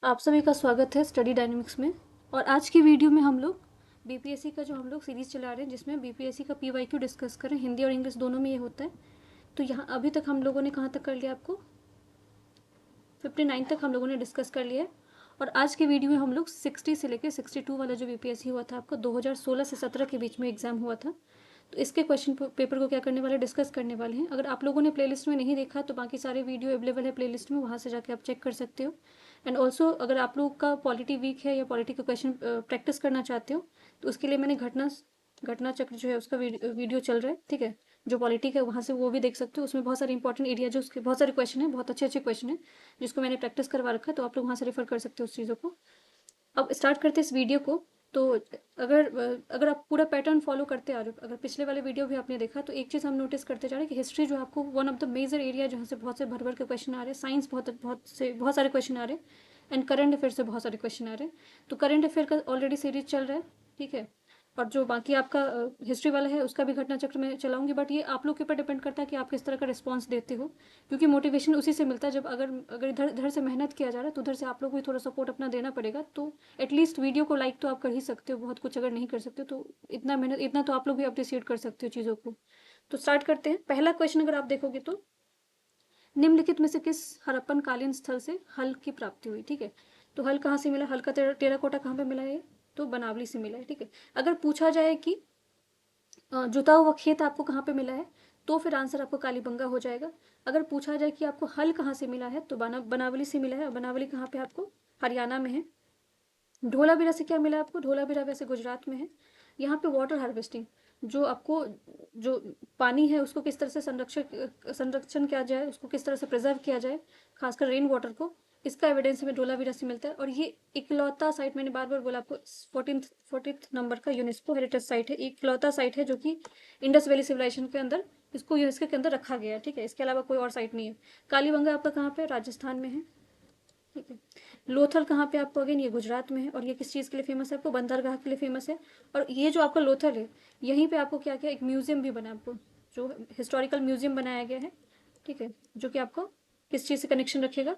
आप सभी का स्वागत है स्टडी डायनेमिक्स में। और आज की वीडियो में हम लोग बीपीएससी का जो हम लोग सीरीज़ चला रहे हैं, जिसमें बीपीएससी का पीवाईक्यू डिस्कस करें। हिंदी और इंग्लिश दोनों में ये होता है। तो यहाँ अभी तक हम लोगों ने कहाँ तक कर लिया, आपको 59 तक हम लोगों ने डिस्कस कर लिया है। और आज की वीडियो में हम लोग 60 से लेकर 62 वाला जो बीपीएससी हुआ था आपका 2016 से 17 के बीच में एग्जाम हुआ था, तो इसके क्वेश्चन पेपर को क्या करने वाले, डिस्कस करने वाले हैं। अगर आप लोगों ने प्लेलिस्ट में नहीं देखा तो बाकी सारे वीडियो अवेलेबल है प्लेलिस्ट में, वहाँ से जाके आप चेक कर सकते हो। एंड ऑल्सो अगर आप लोग का पॉलिटी वीक है या पॉलिटी का क्वेश्चन प्रैक्टिस करना चाहते हो, तो उसके लिए मैंने घटना चक्र जो है उसका वीडियो चल रहा है, ठीक है। जो पॉलिटी है वहाँ से वो भी देख सकते हो। उसमें बहुत सारे इंपॉर्टेंट एरिया, जो उसके बहुत सारे क्वेश्चन है, बहुत अच्छे अच्छे क्वेश्चन है जिसको मैंने प्रैक्टिस करवा रखा है, तो आप लोग वहाँ से रेफर कर सकते हो उस चीज़ों को। अब स्टार्ट करते हैं इस वीडियो को। तो अगर आप पूरा पैटर्न फॉलो करते आ रहे हो, अगर पिछले वाले वीडियो भी आपने देखा, तो एक चीज़ हम नोटिस करते जा रहे हैं कि हिस्ट्री जो आपको one of the major area जहाँ से बहुत से भर भर के क्वेश्चन आ रहे हैं, साइंस बहुत सारे क्वेश्चन आ रहे हैं, एंड करंट अफेयर से बहुत सारे क्वेश्चन आ रहे हैं। तो करंट अफेयर का ऑलरेडी सीरीज चल रहा है, ठीक है। और जो बाकी आपका हिस्ट्री वाला है उसका भी घटना चक्र में चलाऊंगी, बट ये आप लोग के ऊपर डिपेंड करता है कि आप किस तरह का रिस्पॉन्स देते हो, क्योंकि मोटिवेशन उसी से मिलता है। जब अगर अगर इधर इधर से मेहनत किया जा रहा है, तो उधर से आप लोग को भी थोड़ा सपोर्ट अपना देना पड़ेगा। तो एटलीस्ट वीडियो को लाइक तो आप कर ही सकते हो, बहुत कुछ अगर नहीं कर सकते हो तो इतना मेहनत, इतना तो आप लोग भी अप्रिशिएट कर सकते हो चीज़ों को। तो स्टार्ट करते हैं। पहला क्वेश्चन अगर आप देखोगे तो, निम्नलिखित में से किस हड़प्पन कालीन स्थल से हल की प्राप्ति हुई, ठीक है। तो हल कहाँ से मिला, हल का टेराकोटा कहाँ पे मिला है, तो बनावली से मिला है, ठीक है। अगर पूछा जाए कि जुता हुआ खेत आपको कहाँ पे मिला है, तो फिर आंसर आपको कालीबंगा हो जाएगा। अगर पूछा जाए कि आपको हल कहाँ से मिला है, तो बनावली से मिला है। और बनावली कहाँ पे आपको, हरियाणा में है। धोलावीरा से क्या मिला आपको, धोलावीरा वैसे गुजरात में है। यहाँ पे वाटर हार्वेस्टिंग, जो आपको जो पानी है उसको किस तरह से संरक्षण किया जाए, उसको किस तरह से प्रिजर्व किया जाए, खासकर रेन वाटर को, इसका एविडेंस हमें धोलावीरा से मिलता है। और ये इकलौता साइट, मैंने बार बार बोला आपको, 14th नंबर का यूनेस्को हेरिटेज साइट है, इकलौता साइट है जो कि इंडस वैली सिविलाइजेशन के अंदर इसको यूनेस्को के अंदर रखा गया है, ठीक है। इसके अलावा कोई और साइट नहीं है। कालीबंगा आपका कहाँ पे, राजस्थान में है, ठीक है। लोथल कहाँ पे आपको, अगेन ये गुजरात में है। और ये किस चीज़ के लिए फेमस है, आपको बंदरगाह के लिए फेमस है। और ये जो आपका लोथल है, यहीं पे आपको क्या क्या, एक म्यूजियम भी बना है, आपको जो हिस्टोरिकल म्यूजियम बनाया गया है, ठीक है, जो कि आपको किस चीज़ से कनेक्शन रखेगा,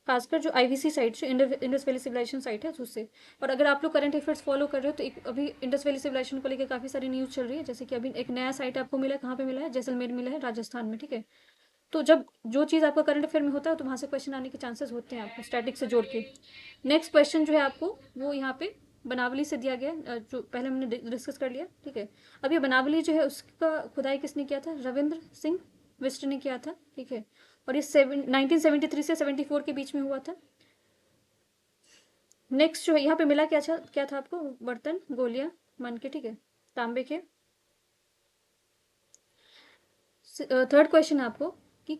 खासकर जो आईवीसी साइट, जो इंडस वैली सिविलाइजेशन साइट है उससे। और अगर आप लोग करंट अफेयर्स फॉलो कर रहे हो, तो एक अभी इंडस वैली सिविलाइजेशन को लेकर काफ़ी सारी न्यूज़ चल रही है। जैसे कि अभी एक नया साइट आपको मिला है, कहाँ पे मिला है, जैसलमेर मिला है, राजस्थान में, ठीक है। तो जब जो चीज़ आपका करंट अफेयर में होता है, तो वहाँ से क्वेश्चन आने के चांसेस होते हैं आपको स्टैटिक से जोड़ के। नेक्स्ट क्वेश्चन जो है आपको, वो यहाँ पे बनावली से दिया गया है, जो पहले हमने डिस्कस कर लिया, ठीक है। अब ये बनावली जो है उसका खुदाई किसने किया था, रविंद्र सिंह बिष्ट ने किया था, ठीक है। और ये 1973 से 74 के बीच में हुआ था। नेक्स्ट जो है यहाँ पे मिला क्या था आपको, बर्तन गोलियां मन के, ठीक है, तांबे के। थर्ड क्वेश्चन है आपको कि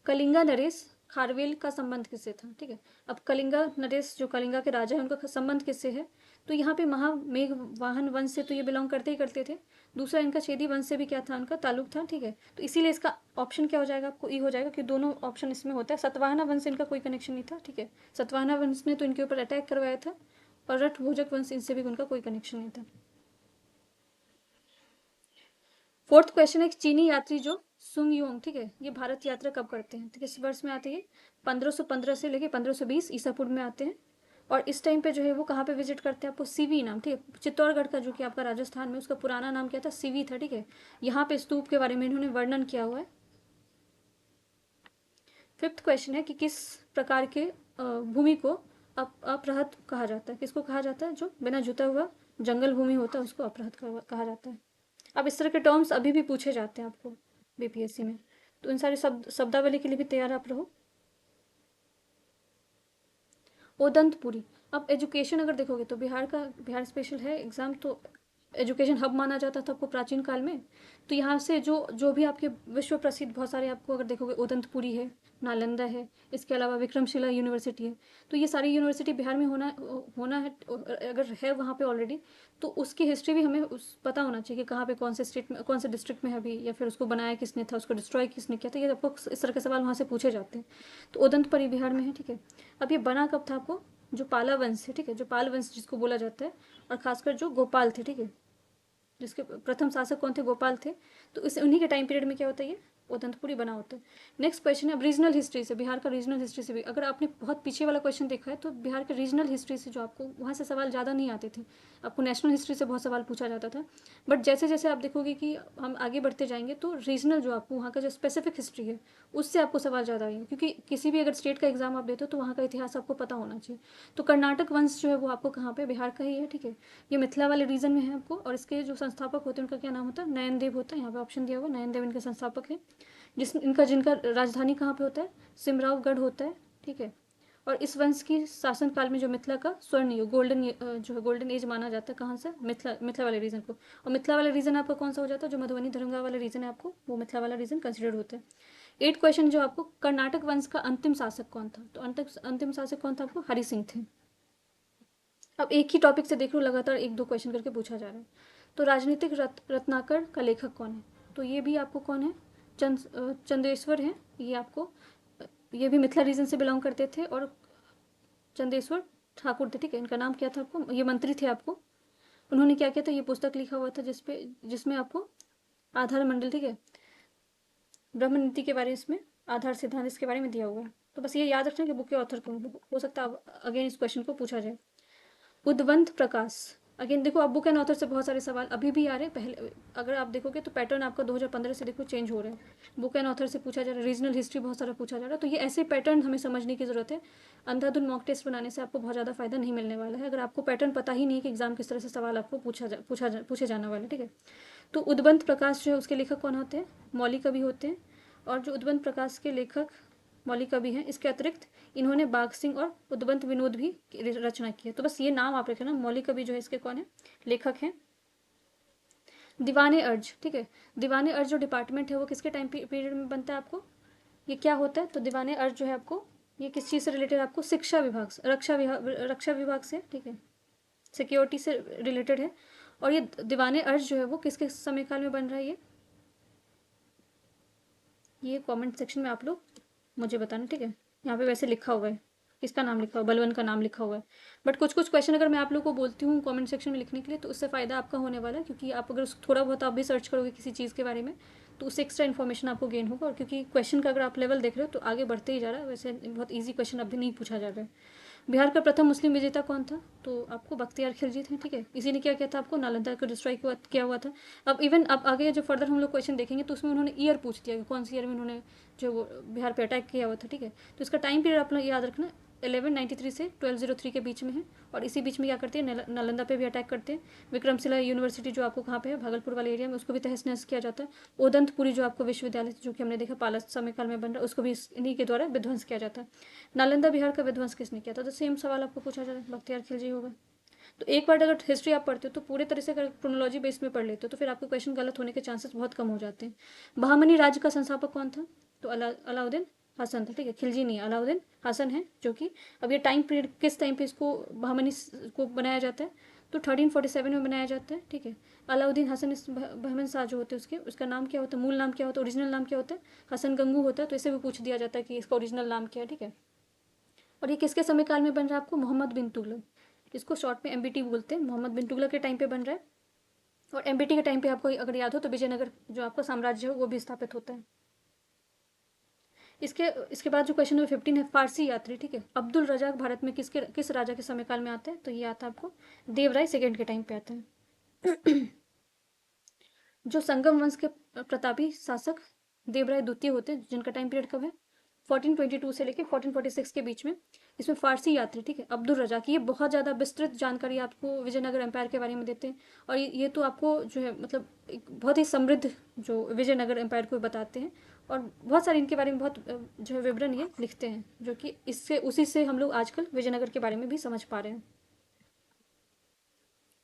कलिंगा नरेश खारवेल का संबंध किससे था, ठीक है। अब कलिंगा नरेश जो कलिंगा के राजा है, उनका संबंध किससे है, तो यहाँ पे महामेघ वाहन वंश से तो ये बिलोंग करते ही करते थे। दूसरा इनका छेदी वंश से भी क्या था, उनका ताल्लुक था, ठीक है। तो इसीलिए इसका ऑप्शन क्या हो जाएगा आपको, ई हो जाएगा, कि दोनों ऑप्शन इसमें होता है। सतवाहना वंश से इनका कोई कनेक्शन नहीं था, ठीक है। सतवाहना वंश ने तो इनके ऊपर अटैक करवाया था। और रठ भोजक वंश, इनसे भी उनका कोई कनेक्शन नहीं था। फोर्थ क्वेश्चन है, चीनी यात्री जो सुंग योंग, ठीक है, ये भारत यात्रा कब करते हैं, तो किस वर्ष में आते हैं, 1515 से लेके 1520 ईसा पूर्व में आते हैं। और इस टाइम पे जो है वो कहाँ पे विजिट करते हैं, आपको सीवी नाम, ठीक है, चित्तौड़गढ़ का जो कि आपका राजस्थान में, उसका पुराना नाम क्या था, सीवी था, ठीक है। यहाँ पे स्तूप के बारे में इन्होंने वर्णन किया हुआ है। फिफ्थ क्वेश्चन है कि किस प्रकार के भूमि को अपरहत कहा जाता है, किसको कहा जाता है, जो बिना जुता हुआ जंगल भूमि होता है उसको अपरहत कहा जाता है। अब इस तरह के टर्म्स अभी भी पूछे जाते हैं आपको बीपीएससी में, तो इन सारे शब्दावली के लिए भी तैयार आप रहो। ओदंतपुरी। अब एजुकेशन अगर देखोगे तो बिहार स्पेशल है एग्जाम, तो एजुकेशन हब माना जाता था आपको प्राचीन काल में। तो यहाँ से जो जो भी आपके विश्व प्रसिद्ध बहुत सारे आपको अगर देखोगे, ओदंतपुरी है, नालंदा है, इसके अलावा विक्रमशिला यूनिवर्सिटी है। तो ये सारी यूनिवर्सिटी बिहार में होना होना है, अगर है वहाँ पे ऑलरेडी, तो उसकी हिस्ट्री भी हमें पता होना चाहिए कि कहाँ पे कौन से स्टेट में, कौन से डिस्ट्रिक्ट में है अभी, या फिर उसको बनाया किसने था, उसको डिस्ट्रॉय किसने किया था। ये आपको इस तरह के सवाल वहाँ से पूछे जाते हैं। तो ओदंतपुरी बिहार में है, ठीक है। अब ये बना कब था आपको, जो पाला वंश है, ठीक है, जो पाल वंश जिसको बोला जाता है, और खासकर जो गोपाल थे, ठीक है, जिसके प्रथम शासक कौन थे, गोपाल थे। तो इस उन्हीं के टाइम पीरियड में क्या होता है, ये उदंतपुरी बना होता है। नेक्स्ट क्वेश्चन है अब रीजनल हिस्ट्री से, बिहार का रीजनल हिस्ट्री से भी अगर आपने बहुत पीछे वाला क्वेश्चन देखा है तो बिहार के रीजनल हिस्ट्री से जो आपको वहाँ से सवाल ज़्यादा नहीं आते थे, आपको नेशनल हिस्ट्री से बहुत सवाल पूछा जाता था। बट जैसे जैसे आप देखोगे कि हम आगे बढ़ते जाएंगे तो रीजनल जो आपको वहाँ का जो स्पेसिफिक हिस्ट्री है उससे आपको सवाल ज़्यादा आएंगे, क्योंकि किसी भी अगर स्टेट का एग्जाम आप देते हो तो वहाँ का इतिहास आपको पता होना चाहिए। तो कर्नाटक वंश जो है वो आपको कहाँ पे, बिहार का ही है, ठीक है। ये मिथिला वाले रीजन में है आपको, और इसके जो संस्थापक होते हैं उनका क्या नाम होता है, नयन देव होता है। यहाँ पे ऑप्शन दिया हुआ, नयन देव इनके संस्थापक है। जिनका राजधानी कहाँ पे होता है, सिमरावगढ़ होता है, ठीक है। और इस वंश की शासनकाल में जो मिथिला का स्वर्ण युग, जो है गोल्डन एज माना जाता है, कहाँ से, मिथिला वाले रीजन को। और मिथिला वाला रीजन आपका कौन सा हो जाता है, जो मधुबनी धर्मगांव वाला रीजन है आपको, वो मिथिला वाला रीजन कंसिडर होता है। 8 क्वेश्चन जो आपको, कर्नाटक वंश का अंतिम शासक कौन था, तो अंतिम शासक कौन था आपको, हरि सिंह थे। अब एक ही टॉपिक से देख लो, लगातार 1-2 क्वेश्चन करके पूछा जा रहा है। तो राजनीतिक रत्नाकर का लेखक कौन है, तो ये भी आपको कौन है, चंदेश्वर है। ये आपको, ये भी मिथिला रीजन से बिलोंग करते थे और चंदेश्वर ठाकुर थे, ठीक है। इनका नाम क्या था आपको, ये मंत्री थे आपको। उन्होंने क्या किया था, ये पुस्तक लिखा हुआ था जिसमें आपको आधार मंडल, ठीक है, ब्रह्म नीति के बारे में, इसमें आधार सिद्धांत इसके बारे में दिया हुआ है। तो बस ये याद रखना कि बुक के ऑथर कौन, हो सकता है अगेन इस क्वेश्चन को पूछा जाए। उद्वंत प्रकाश, अगेन देखो अब बुक एंड ऑथर से बहुत सारे सवाल अभी भी आ रहे हैं। पहले अगर आप देखोगे तो पैटर्न आपका 2015 से देखो चेंज हो रहा है। बुक एंड ऑथर से पूछा जा रहा है, रीजनल हिस्ट्री बहुत सारा पूछा जा रहा है। तो ये ऐसे पैटर्न हमें समझने की जरूरत है। अंधाधुन मॉक टेस्ट बनाने से आपको बहुत ज़्यादा फायदा नहीं मिलने वाला है, अगर आपको पैटर्न पता ही नहीं कि एग्जाम किस तरह से सवाल आपको पूछे जाने वाले, ठीक है। तो उद्वंत प्रकाश जो है उसके लेखक कौन होते हैं, मौलिक कवि होते हैं। और जो उद्वंत प्रकाश के लेखक मौलिक कवि हैं, इसके अतिरिक्त इन्होंने बाघ सिंह और उद्वंत विनोद भी रचना की है। तो बस ये नाम आप रखें ना, मौलिक कवि जो है इसके कौन है, लेखक हैं। दीवाने अर्ज, ठीक है। दीवाने अर्ज जो डिपार्टमेंट है वो किसके टाइम पीरियड में बनता है आपको, ये क्या होता है, तो दीवाने अर्ज जो है आपको, ये किस चीज़ से रिलेटेड, आपको शिक्षा विभाग से, रक्षा विभाग से, ठीक है, सिक्योरिटी से रिलेटेड है। और ये दीवाने अर्ज जो है वो किसके समयकाल में बन रहा है, ये कमेंट सेक्शन में आप लोग मुझे बताना, ठीक है। यहाँ पे वैसे लिखा हुआ है, किसका नाम लिखा हुआ है, बलवन का नाम लिखा हुआ है। बट कुछ कुछ क्वेश्चन अगर मैं आप लोग को बोलती हूँ कमेंट सेक्शन में लिखने के लिए तो उससे फ़ायदा आपका होने वाला है, क्योंकि आप अगर थोड़ा बहुत आप भी सर्च करोगे किसी चीज़ के बारे में तो उससे एक्स्ट्रा इन्फॉर्मेशन आपको गेन होगा। और क्योंकि क्वेश्चन का अगर आप लेवल देख रहे हो तो आगे बढ़ते ही जा रहा है, वैसे बहुत ईजी क्वेश्चन अभी नहीं पूछा जा रहा है। बिहार का प्रथम मुस्लिम विजेता कौन था, तो आपको बख्तियार खिलजी थे, ठीक है। इसी ने क्या किया था, आपको नालंदा को डिस्ट्रॉय किया हुआ था। अब इवन अब आगे जो फर्दर हम लोग क्वेश्चन देखेंगे तो उसमें उन्होंने ईयर पूछ दिया कि कौन सी ईयर में उन्होंने जो वो बिहार पे अटैक किया हुआ था, ठीक है। तो इसका टाइम पीरियड आप लोग याद रखना, 1193 से 1203 के बीच में है। और इसी बीच में क्या करते हैं, नालंदा पे भी अटैक करते हैं। विक्रमशिला यूनिवर्सिटी जो आपको कहाँ पे है, भागलपुर वाले एरिया में, उसको भी तहस नहस किया जाता है। उदंतपुरी जो आपको विश्वविद्यालय जो कि हमने देखा पाला समय काल में बन रहा है, उसको भी इन्हीं के द्वारा विध्वंस किया जाता है। नालंदा बिहार का विध्वंस किसने किया था, तो सेम सवाल आपको पूछा जा रहा है, बख्तियार खिलजी होगा। तो एक बार अगर हिस्ट्री आप पढ़ते हो तो पूरे तरह से अगर क्रोनोलॉजी बेस में पढ़ लेते हो तो फिर आपके क्वेश्चन गलत होने के चांसेस बहुत कम हो जाते हैं। बहामनी राज्य का संस्थापक कौन था, तो अलाउद्दीन हसन था, ठीक है। खिलजी नहीं, अलाउद्दीन हसन है। जो कि अब ये टाइम पीरियड किस टाइम पे इसको बहामनी को बनाया जाता है, तो 1347 में बनाया जाता है, ठीक है। अलाउद्दीन हसन इस बहमन शाह जो होते हैं उसका नाम क्या होता है, मूल नाम क्या होता है, ओरिजिनल नाम क्या होता है, हसन गंगू होता है। तो इसे भी पूछ दिया जाता है कि इसका ओरिजिनल नाम क्या है, ठीक है। और ये किसके समय काल में बन रहा है आपको, मोहम्मद बिन तुगलक, इसको शॉर्ट में एमबीटी बोलते हैं, मोहम्मद बिन तुगलक के टाइम पे बन रहा है। और एमबीटी के टाइम पे आपको अगर याद हो तो विजयनगर जो आपका साम्राज्य हो वो भी स्थापित होता है। इसके इसके बाद जो क्वेश्चन नंबर 15 है, फारसी यात्री, ठीक है। अब्दुल रजाक भारत में किस राजा के समय काल में आता है, तो ये आता है आपको देवराय सेकेंड के टाइम पे आता है। जो संगम वंश के प्रतापी शासक देवराय द्वितीय होते हैं, जिनका टाइम पीरियड कब है, 1422 से लेकर 1446 के बीच में। इसमें फारसी यात्री, ठीक है, अब्दुल रजाक, ये बहुत ज़्यादा विस्तृत जानकारी आपको विजयनगर एम्पायर के बारे में देते हैं। और ये तो आपको जो है मतलब एक बहुत ही समृद्ध जो विजयनगर एम्पायर को बताते हैं। और बहुत सारे इनके बारे में बहुत जो है विवरण ये लिखते हैं, जो कि इससे उसी से हम लोग आजकल विजयनगर के बारे में भी समझ पा रहे हैं।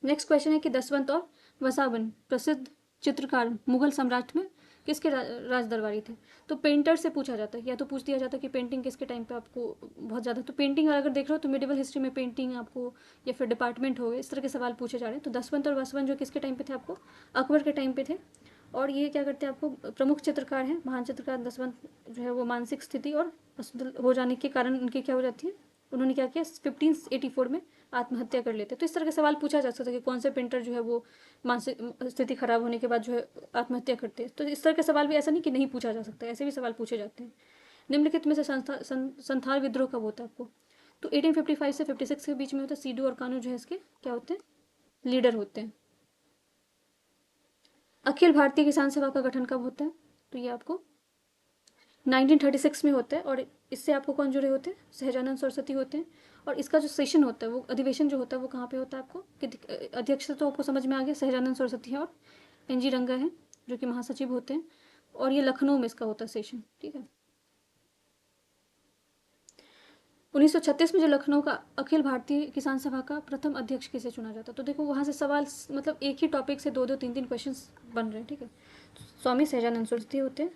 नेक्स्ट क्वेश्चन है कि दसवंत और वसावन प्रसिद्ध चित्रकार मुगल सम्राट में किसके राज दरबारी थे, तो पेंटर से पूछा जाता है, या तो पूछ दिया जाता है कि पेंटिंग किसके टाइम पे आपको बहुत ज़्यादा, तो पेंटिंग अगर देख रहे हो तो मिडिवल हिस्ट्री में पेंटिंग आपको या फिर डिपार्टमेंट हो गए, इस तरह के सवाल पूछे जा रहे हैं। तो दसवंत और वसवंत जो किसके टाइम पे थे, आपको अकबर के टाइम पे थे। और ये क्या करते हैं, आपको प्रमुख चित्रकार हैं, महान चित्रकार दसवंत जो है वो मानसिक स्थिति और असुदल हो जाने के कारण उनकी क्या हो जाती है, उन्होंने क्या किया 1584 में आत्महत्या कर लेते। तो इस तरह का सवाल पूछा जा सकता है कि कौन से पेंटर जो है वो मानसिक स्थिति खराब होने के बाद जो है आत्महत्या करते हैं। तो इस तरह का सवाल भी ऐसा नहीं कि नहीं पूछा जा सकता, ऐसे भी सवाल पूछे जाते हैं। निम्नलिखित में से संथाल विद्रोह कब होता है आपको? तो 1855 से 56 के बीच में होता है। सीडू और कानू जो है इसके क्या होते हैं? लीडर होते हैं। अखिल भारतीय किसान सभा का गठन कब होता है? तो ये आपको 1936 में होता है। और इससे आपको कौन जुड़े होते हैं? सहजानंद सरस्वती होते हैं। और इसका जो सेशन होता है, वो अधिवेशन जो होता है वो कहाँ पे होता है आपको? कि अध्यक्ष तो आपको समझ में आ गया, सहजानंद सरस्वती है और एन.जी. रंगा है जो कि महासचिव होते हैं। और ये लखनऊ में इसका होता है सेशन, ठीक है। 1936 में जो लखनऊ का अखिल भारतीय किसान सभा का प्रथम अध्यक्ष किसे चुना जाता है? तो देखो वहाँ से सवाल मतलब एक ही टॉपिक से दो दो तीन तीन क्वेश्चन बन रहे हैं, ठीक है। स्वामी सहजानंद सरस्वती होते हैं।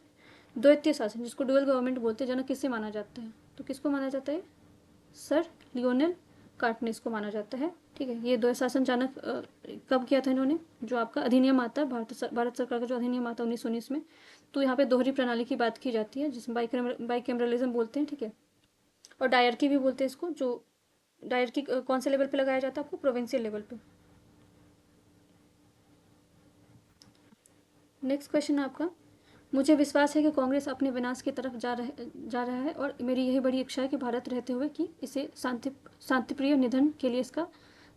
द्वैतीय शासन जिसको डुअल गवर्नमेंट बोलते हैं जनक किससे माना जाता है? तो किसको माना जाता है? सर लियोनेल कार्टनेस को माना जाता है, ठीक है। ये द्वैत शासन जनक कब किया था इन्होंने? जो आपका अधिनियम आता है भारत सरकार का जो अधिनियम आता है 1919 में। तो यहाँ पे दोहरी प्रणाली की बात की जाती है जिसमें बाइकैमरलिज्म बोलते हैं, ठीक है। और डायरकी भी बोलते हैं इसको। जो डायरकी कौन से लेवल पे लगाया जाता है आपको? प्रोविंशियल लेवल पे। नेक्स्ट क्वेश्चन है आपका, मुझे विश्वास है कि कांग्रेस अपने विनाश की तरफ जा रहा है और मेरी यही बड़ी इच्छा है कि भारत रहते हुए कि इसे शांतिप्रिय निधन के लिए इसका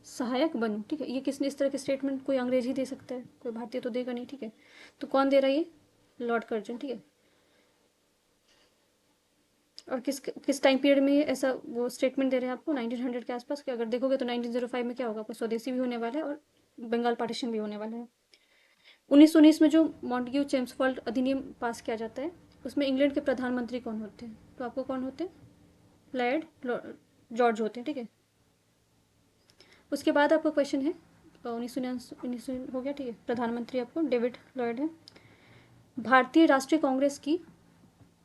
सहायक बनूं, ठीक है। ये किसने इस तरह के स्टेटमेंट कोई अंग्रेज ही दे सकता है, कोई भारतीय तो देगा नहीं, ठीक है। तो कौन दे रहा है? ये लॉर्ड कर्जन, ठीक है। और किस टाइम पीरियड में ऐसा वो स्टेटमेंट दे रहे हैं आपको? 1900 के आसपास। कि अगर देखोगे तो 1905 में क्या होगा? आपको स्वदेशी भी होने वाला है और बंगाल पार्टीशन भी होने वाला है। 1919 में जो मॉन्टेग्यू चेम्सफोर्ड अधिनियम पास किया जाता है उसमें इंग्लैंड के प्रधानमंत्री कौन होते हैं? तो आपको कौन होते हैं? लॉर्ड जॉर्ज होते हैं, ठीक है। उसके बाद आपका क्वेश्चन है 1919 हो गया, ठीक है। प्रधानमंत्री आपको डेविड लॉयड है। भारतीय राष्ट्रीय कांग्रेस की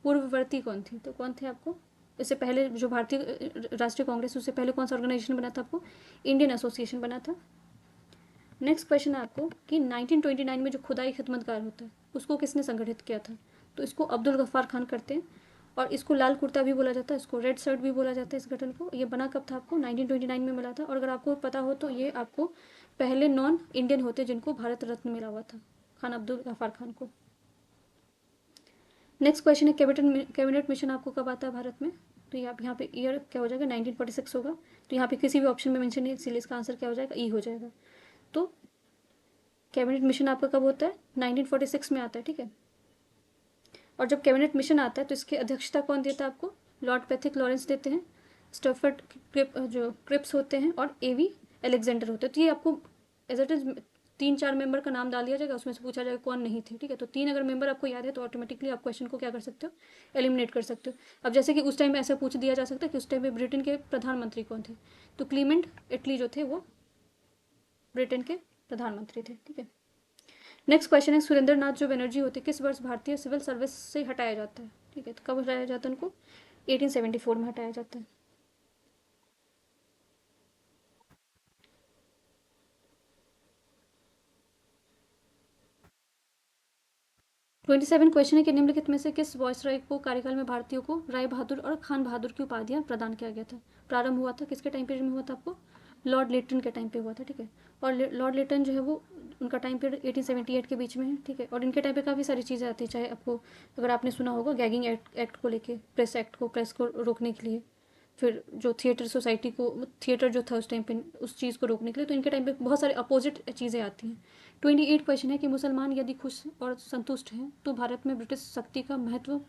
पूर्ववर्ती कौन थी? तो कौन थे आपको? इससे पहले जो भारतीय राष्ट्रीय कांग्रेस उससे पहले कौन सा ऑर्गेनाइजेशन बना था आपको? इंडियन एसोसिएशन बना था। नेक्स्ट क्वेश्चन है आपको कि 1929 में जो खुदाई खिदमतगार होता है उसको किसने संगठित किया था? तो इसको अब्दुल गफ्फार खान करते हैं। और इसको लाल कुर्ता भी बोला जाता है, इसको रेड शर्ट भी बोला जाता है इस गठन को। ये बना कब था आपको? 1929 में मिला था। और अगर आपको पता हो तो ये आपको पहले नॉन इंडियन होते जिनको भारत रत्न मिला हुआ था, खान अब्दुल गफ्फार खान को। नेक्स्ट क्वेश्चन है कैबिनेट मिशन आपको कब आता है भारत में? तो यहाँ पे ईयर क्या हो जाएगा? 1946 होगा। तो यहाँ पे किसी भी ऑप्शन में मेंशन नहीं, इसलिए इसका आंसर क्या हो जाएगा? ई हो जाएगा। तो कैबिनेट मिशन आपका कब होता है? 1946 में आता है, ठीक है। और जब कैबिनेट मिशन आता है तो इसकी अध्यक्षता कौन देता है आपको? लॉर्ड पैथिक लॉरेंस देते हैं। स्टफर्ड जो क्रिप्स होते हैं और एवी एलेक्जेंडर होते हैं। तो ये आपको एज इट इज 3-4 मेंबर का नाम डाल दिया जाएगा, उसमें से पूछा जाएगा कौन नहीं थे, ठीक है। तो 3 अगर मेंबर आपको याद है तो ऑटोमेटिकली आप क्वेश्चन को क्या कर सकते हो? एलिमिनेट कर सकते हो। अब जैसे कि उस टाइम में ऐसा पूछ दिया जा सकता है कि उस टाइम में ब्रिटेन के प्रधानमंत्री कौन थे? तो क्लीमेंट इटली जो थे वो ब्रिटेन के प्रधानमंत्री थे, ठीक है। नेक्स्ट क्वेश्चन है सुरेंद्र नाथ जो बनर्जी होते किस वर्ष भारतीय सिविल सर्विस से हटाया जाता है? ठीक है, तो कब हटाया जाता है उनको? 1874 में हटाया जाता है। 27 क्वेश्चन है कि निम्नलिखित में से किस वॉइसरॉय को कार्यकाल में भारतीयों को राय बहादुर और खान बहादुर की उपाधियां प्रदान किया गया था? प्रारंभ हुआ था किसके टाइम पीरियड में हुआ था आपको? लॉर्ड लिटन के टाइम पे हुआ था, ठीक है। और लॉर्ड लिटन जो है वो उनका टाइम पीरियड 1878 के बीच में है, ठीक है। और इनके टाइम पे काफ़ी सारी चीज़ें आती है, चाहे आपको अगर आपने सुना होगा गैगिंग एक्ट को लेके, प्रेस एक्ट को, प्रेस को रोकने के लिए, फिर जो थिएटर सोसाइटी को, थिएटर जो था उस टाइम पे उस चीज़ को रोकने के लिए, तो इनके टाइम पे बहुत सारे अपोजिट चीज़ें आती हैं। 28 क्वेश्चन है कि मुसलमान यदि खुश और संतुष्ट हैं तो भारत में ब्रिटिश शक्ति का महत्तम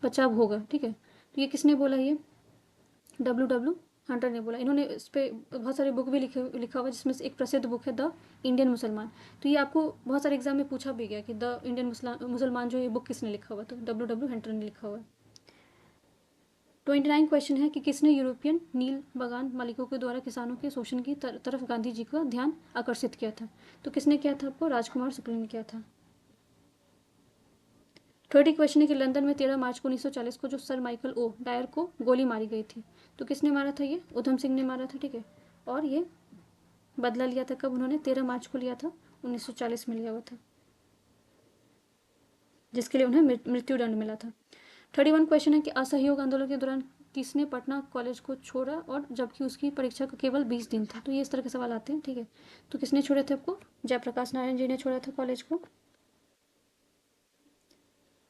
बचाव होगा, ठीक है। तो ये किसने बोला? ये डब्ल्यू हंटर ने बोला। इन्होंने इस पर बहुत सारे बुक भी लिखा हुआ जिसमें से एक प्रसिद्ध बुक है द इंडियन मुसलमान। तो ये आपको बहुत सारे एग्जाम में पूछा भी गया कि द इंडियन मुसलमान जो ये बुक किसने लिखा हुआ? तो डब्ल्यू हंटर ने लिखा हुआ है। 29 क्वेश्चन है कि किसने यूरोपियन नील बागान मालिकों के द्वारा किसानों के शोषण की तरफ गांधी जी का ध्यान आकर्षित किया था? तो किसने किया था आपको? राजकुमार शुक्ल ने किया था। 30 क्वेश्चन है कि लंदन में 13 मार्च को 1940 को जो सर माइकल ओ डायर को गोली मारी गई थी तो किसने मारा था? ये उधम सिंह ने मारा था, ठीक है। और ये बदला लिया था कब उन्होंने? 13 मार्च को लिया था, 1940 में लिया हुआ था, जिसके लिए उन्हें मृत्यु दंड मिला था। 31 क्वेश्चन है कि असहयोग आंदोलन के दौरान किसने पटना कॉलेज को छोड़ा और जबकि उसकी परीक्षा का केवल 20 दिन था। तो ये इस तरह के सवाल आते हैं, ठीक है। तो किसने छोड़े थे आपको? जयप्रकाश नारायण जी ने छोड़ा था कॉलेज को।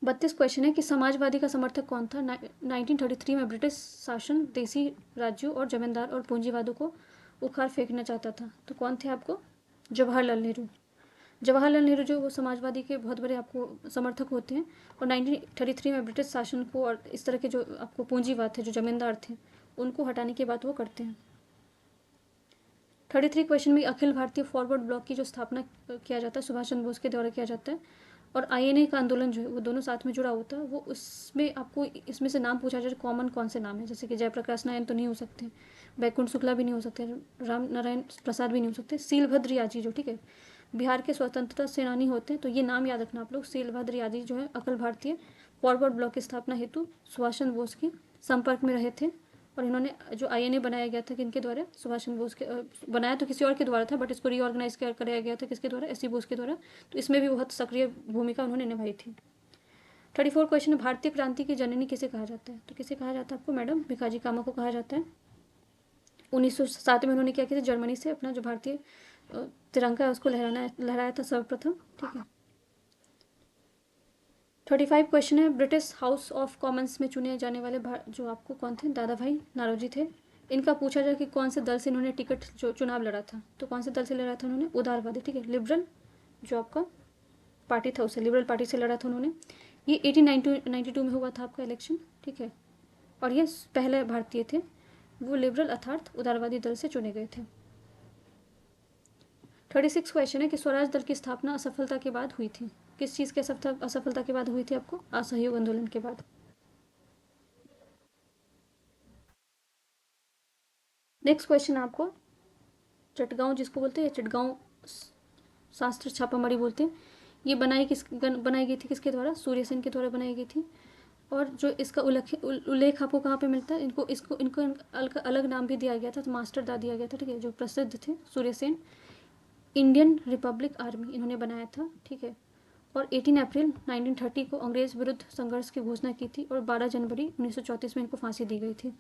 32 क्वेश्चन है कि समाजवादी का समर्थक कौन था? 1933 में ब्रिटिश शासन देसी राज्यों और जमींदार और पूंजीवादों को उखाड़ फेंकना चाहता था। तो कौन थे आपको? जवाहरलाल नेहरू। जवाहरलाल नेहरू जो वो समाजवादी के बहुत बड़े आपको समर्थक होते हैं, और 1933 में ब्रिटिश शासन को और इस तरह के जो आपको पूंजीवाद थे, जो जमींदार थे, उनको हटाने की बात वो करते हैं। 33 क्वेश्चन में अखिल भारतीय फॉरवर्ड ब्लॉक की जो स्थापना किया जाता है सुभाष चंद्र बोस के द्वारा किया जाता है, और आईएनए का आंदोलन जो है वो दोनों साथ में जुड़ा होता है। वो उसमें आपको इसमें से नाम पूछा जाए, कॉमन कौन से नाम है, जैसे कि जयप्रकाश नारायण तो नहीं हो सकते, बैकुंठ शुक्ला भी नहीं हो सकते, राम नारायण प्रसाद भी नहीं हो सकते, सीलभद्र याजी जो, ठीक है, बिहार के स्वतंत्रता सेनानी होते हैं। तो ये नाम याद रखना आप लोग। सीलभद्र याजी जो है अखिल भारतीय फॉरवर्ड ब्लॉक की स्थापना हेतु सुभाष चंद्र बोस के संपर्क में रहे थे, और इन्होंने जो आईएनए बनाया गया था किनके द्वारा? सुभाष चंद्र बोस के। बनाया तो किसी और के द्वारा था, बट इसको रीऑर्गेनाइज कराया गया था किसके द्वारा? एससी बोस के द्वारा। तो इसमें भी बहुत सक्रिय भूमिका उन्होंने निभाई थी। 34 क्वेश्चन, भारतीय क्रांति की जननी किसे कहा जाता है? तो किसे कहा जाता है आपको? मैडम भिकाजी कामा को कहा जाता है। 1907 में उन्होंने क्या किया था? जर्मनी से अपना जो भारतीय तिरंगा है उसको लहराया था सर्वप्रथम, ठीक है। 35 क्वेश्चन है, ब्रिटिश हाउस ऑफ कॉमन्स में चुने जाने वाले जो आपको कौन थे? दादा भाई नारोजी थे। इनका पूछा जाए कि कौन से दल से इन्होंने टिकट जो चुनाव लड़ा था, तो कौन से दल से लड़ा था उन्होंने? उदारवादी, ठीक है, लिबरल जो आपका पार्टी था उसे लिबरल पार्टी से लड़ा था उन्होंने। ये 1892 में हुआ था आपका इलेक्शन, ठीक है, और ये पहले भारतीय थे, वो लिबरल अर्थात उदारवादी दल से चुने गए थे। 36 क्वेश्चन है कि स्वराज दल की स्थापना असफलता के बाद हुई थी। किस चीज़ के असफलता के बाद हुई थी आपको? असहयोग आंदोलन के बाद। नेक्स्ट क्वेश्चन आपको चटगांव जिसको बोलते हैं, चटगांव शास्त्र छापामारी बोलते हैं, ये बनाई गई थी किसके द्वारा? सूर्यसेन के द्वारा बनाई गई थी। और जो इसका उल्लेख आपको कहाँ पे मिलता है? इनको अलग नाम भी दिया गया था, तो मास्टर दा दिया गया था, ठीक है, जो प्रसिद्ध थे सूर्यसेन। इंडियन रिपब्लिक आर्मी इन्होंने बनाया था, ठीक है, और 18 अप्रैल 1930 को अंग्रेज विरुद्ध संघर्ष की घोषणा की थी, और 12 जनवरी 1934 में इनको फांसी दी गई थी।